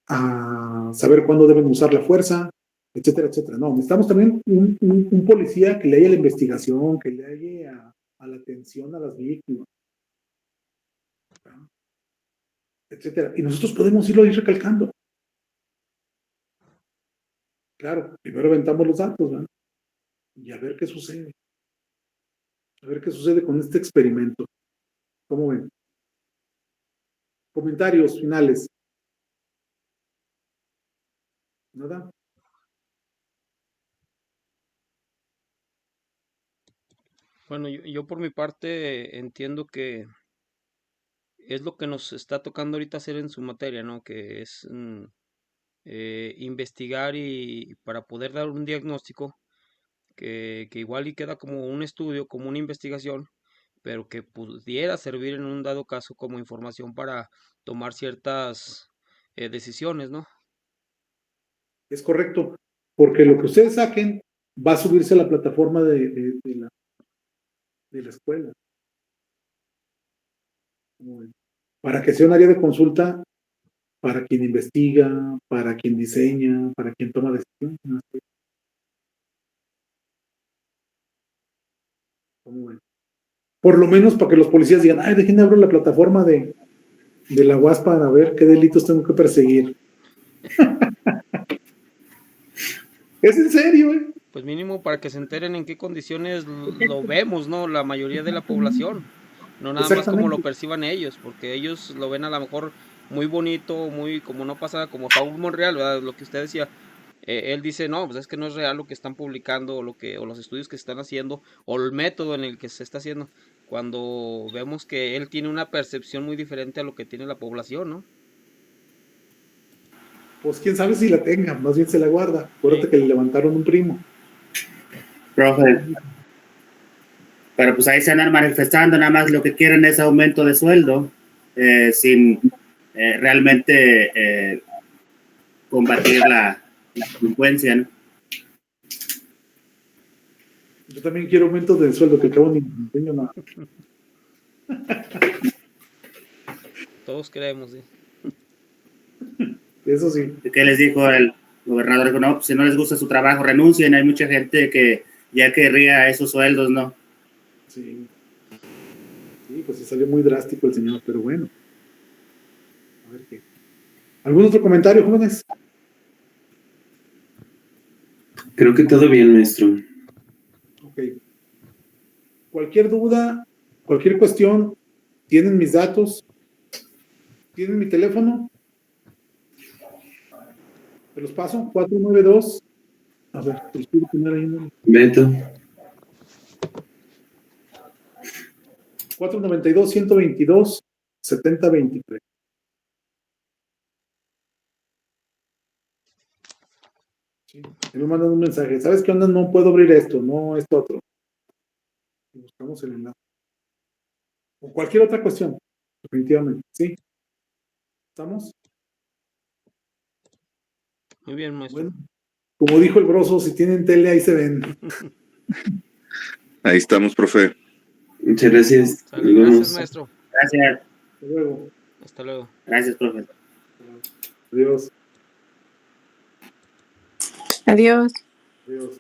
S1: a saber cuándo deben usar la fuerza, etcétera, etcétera. No, necesitamos también un policía que le haya la investigación, que le haya a la atención a las víctimas, etcétera. Y nosotros podemos ir recalcando. Claro, primero aventamos los datos, ¿verdad? Y a ver qué sucede. A ver qué sucede con este experimento. ¿Cómo ven? Comentarios finales. ¿Nada?
S2: Bueno, yo por mi parte entiendo que es lo que nos está tocando ahorita hacer en su materia, ¿no? Que es investigar y para poder dar un diagnóstico que igual y queda como un estudio, como una investigación, pero que pudiera servir en un dado caso como información para tomar ciertas decisiones, ¿no?
S1: Es correcto, porque lo que ustedes saquen va a subirse a la plataforma de la escuela. Para que sea un área de consulta para quien investiga, para quien diseña, para quien toma decisiones. Por lo menos para que los policías digan, ay, déjenme abrir la plataforma de la UAS para ver qué delitos tengo que perseguir. Es en serio, ¿eh?
S2: Pues mínimo para que se enteren en qué condiciones lo vemos, ¿no? La mayoría de la población. No nada más como lo perciban ellos, porque ellos lo ven a lo mejor muy bonito, muy como no pasa, como Saúl Monreal, ¿verdad? Lo que usted decía. Él dice, no, pues es que no es real lo que están publicando o los estudios que se están haciendo o el método en el que se está haciendo, cuando vemos que él tiene una percepción muy diferente a lo que tiene la población, ¿no?
S1: Pues quién sabe si la tenga, más bien se la guarda. Acuérdate que le levantaron un primo.
S5: Profe. Pero pues ahí se andan manifestando, nada más lo que quieren es aumento de sueldo, sin realmente combatir la delincuencia, ¿no?
S1: Yo también quiero aumento del sueldo, que acabo ni tengo nada.
S2: Todos queremos, sí.
S1: Eso sí.
S5: ¿Qué les dijo el gobernador? Dijo, no, si no les gusta su trabajo, renuncien. Hay mucha gente que ya querría esos sueldos, ¿no?
S1: Sí. Sí, pues se salió muy drástico el señor, pero bueno. A ver qué. ¿Algún otro comentario, jóvenes?
S6: Creo que todo bien, maestro.
S1: Ok. Cualquier duda, cualquier cuestión, tienen mis datos, tienen mi teléfono. Te los paso, 492. A ver, te los pido poner ahí. ¿No?
S6: Beto.
S1: 492-122-7023. Sí, y me mandan un mensaje. ¿Sabes qué onda? No puedo abrir esto, no esto otro. Y buscamos el enlace. O cualquier otra cuestión, definitivamente. ¿Sí? ¿Estamos?
S2: Muy bien, maestro.
S1: Bueno, como dijo el Broso, si tienen tele, ahí se ven.
S4: Ahí estamos, profe.
S6: Muchas gracias.
S2: Sale,
S6: Nos
S2: gracias,
S6: vemos.
S2: maestro.
S5: Gracias.
S1: Hasta luego.
S2: Hasta luego.
S5: Gracias, profe.
S1: Adiós.
S7: Adiós.
S1: Adiós.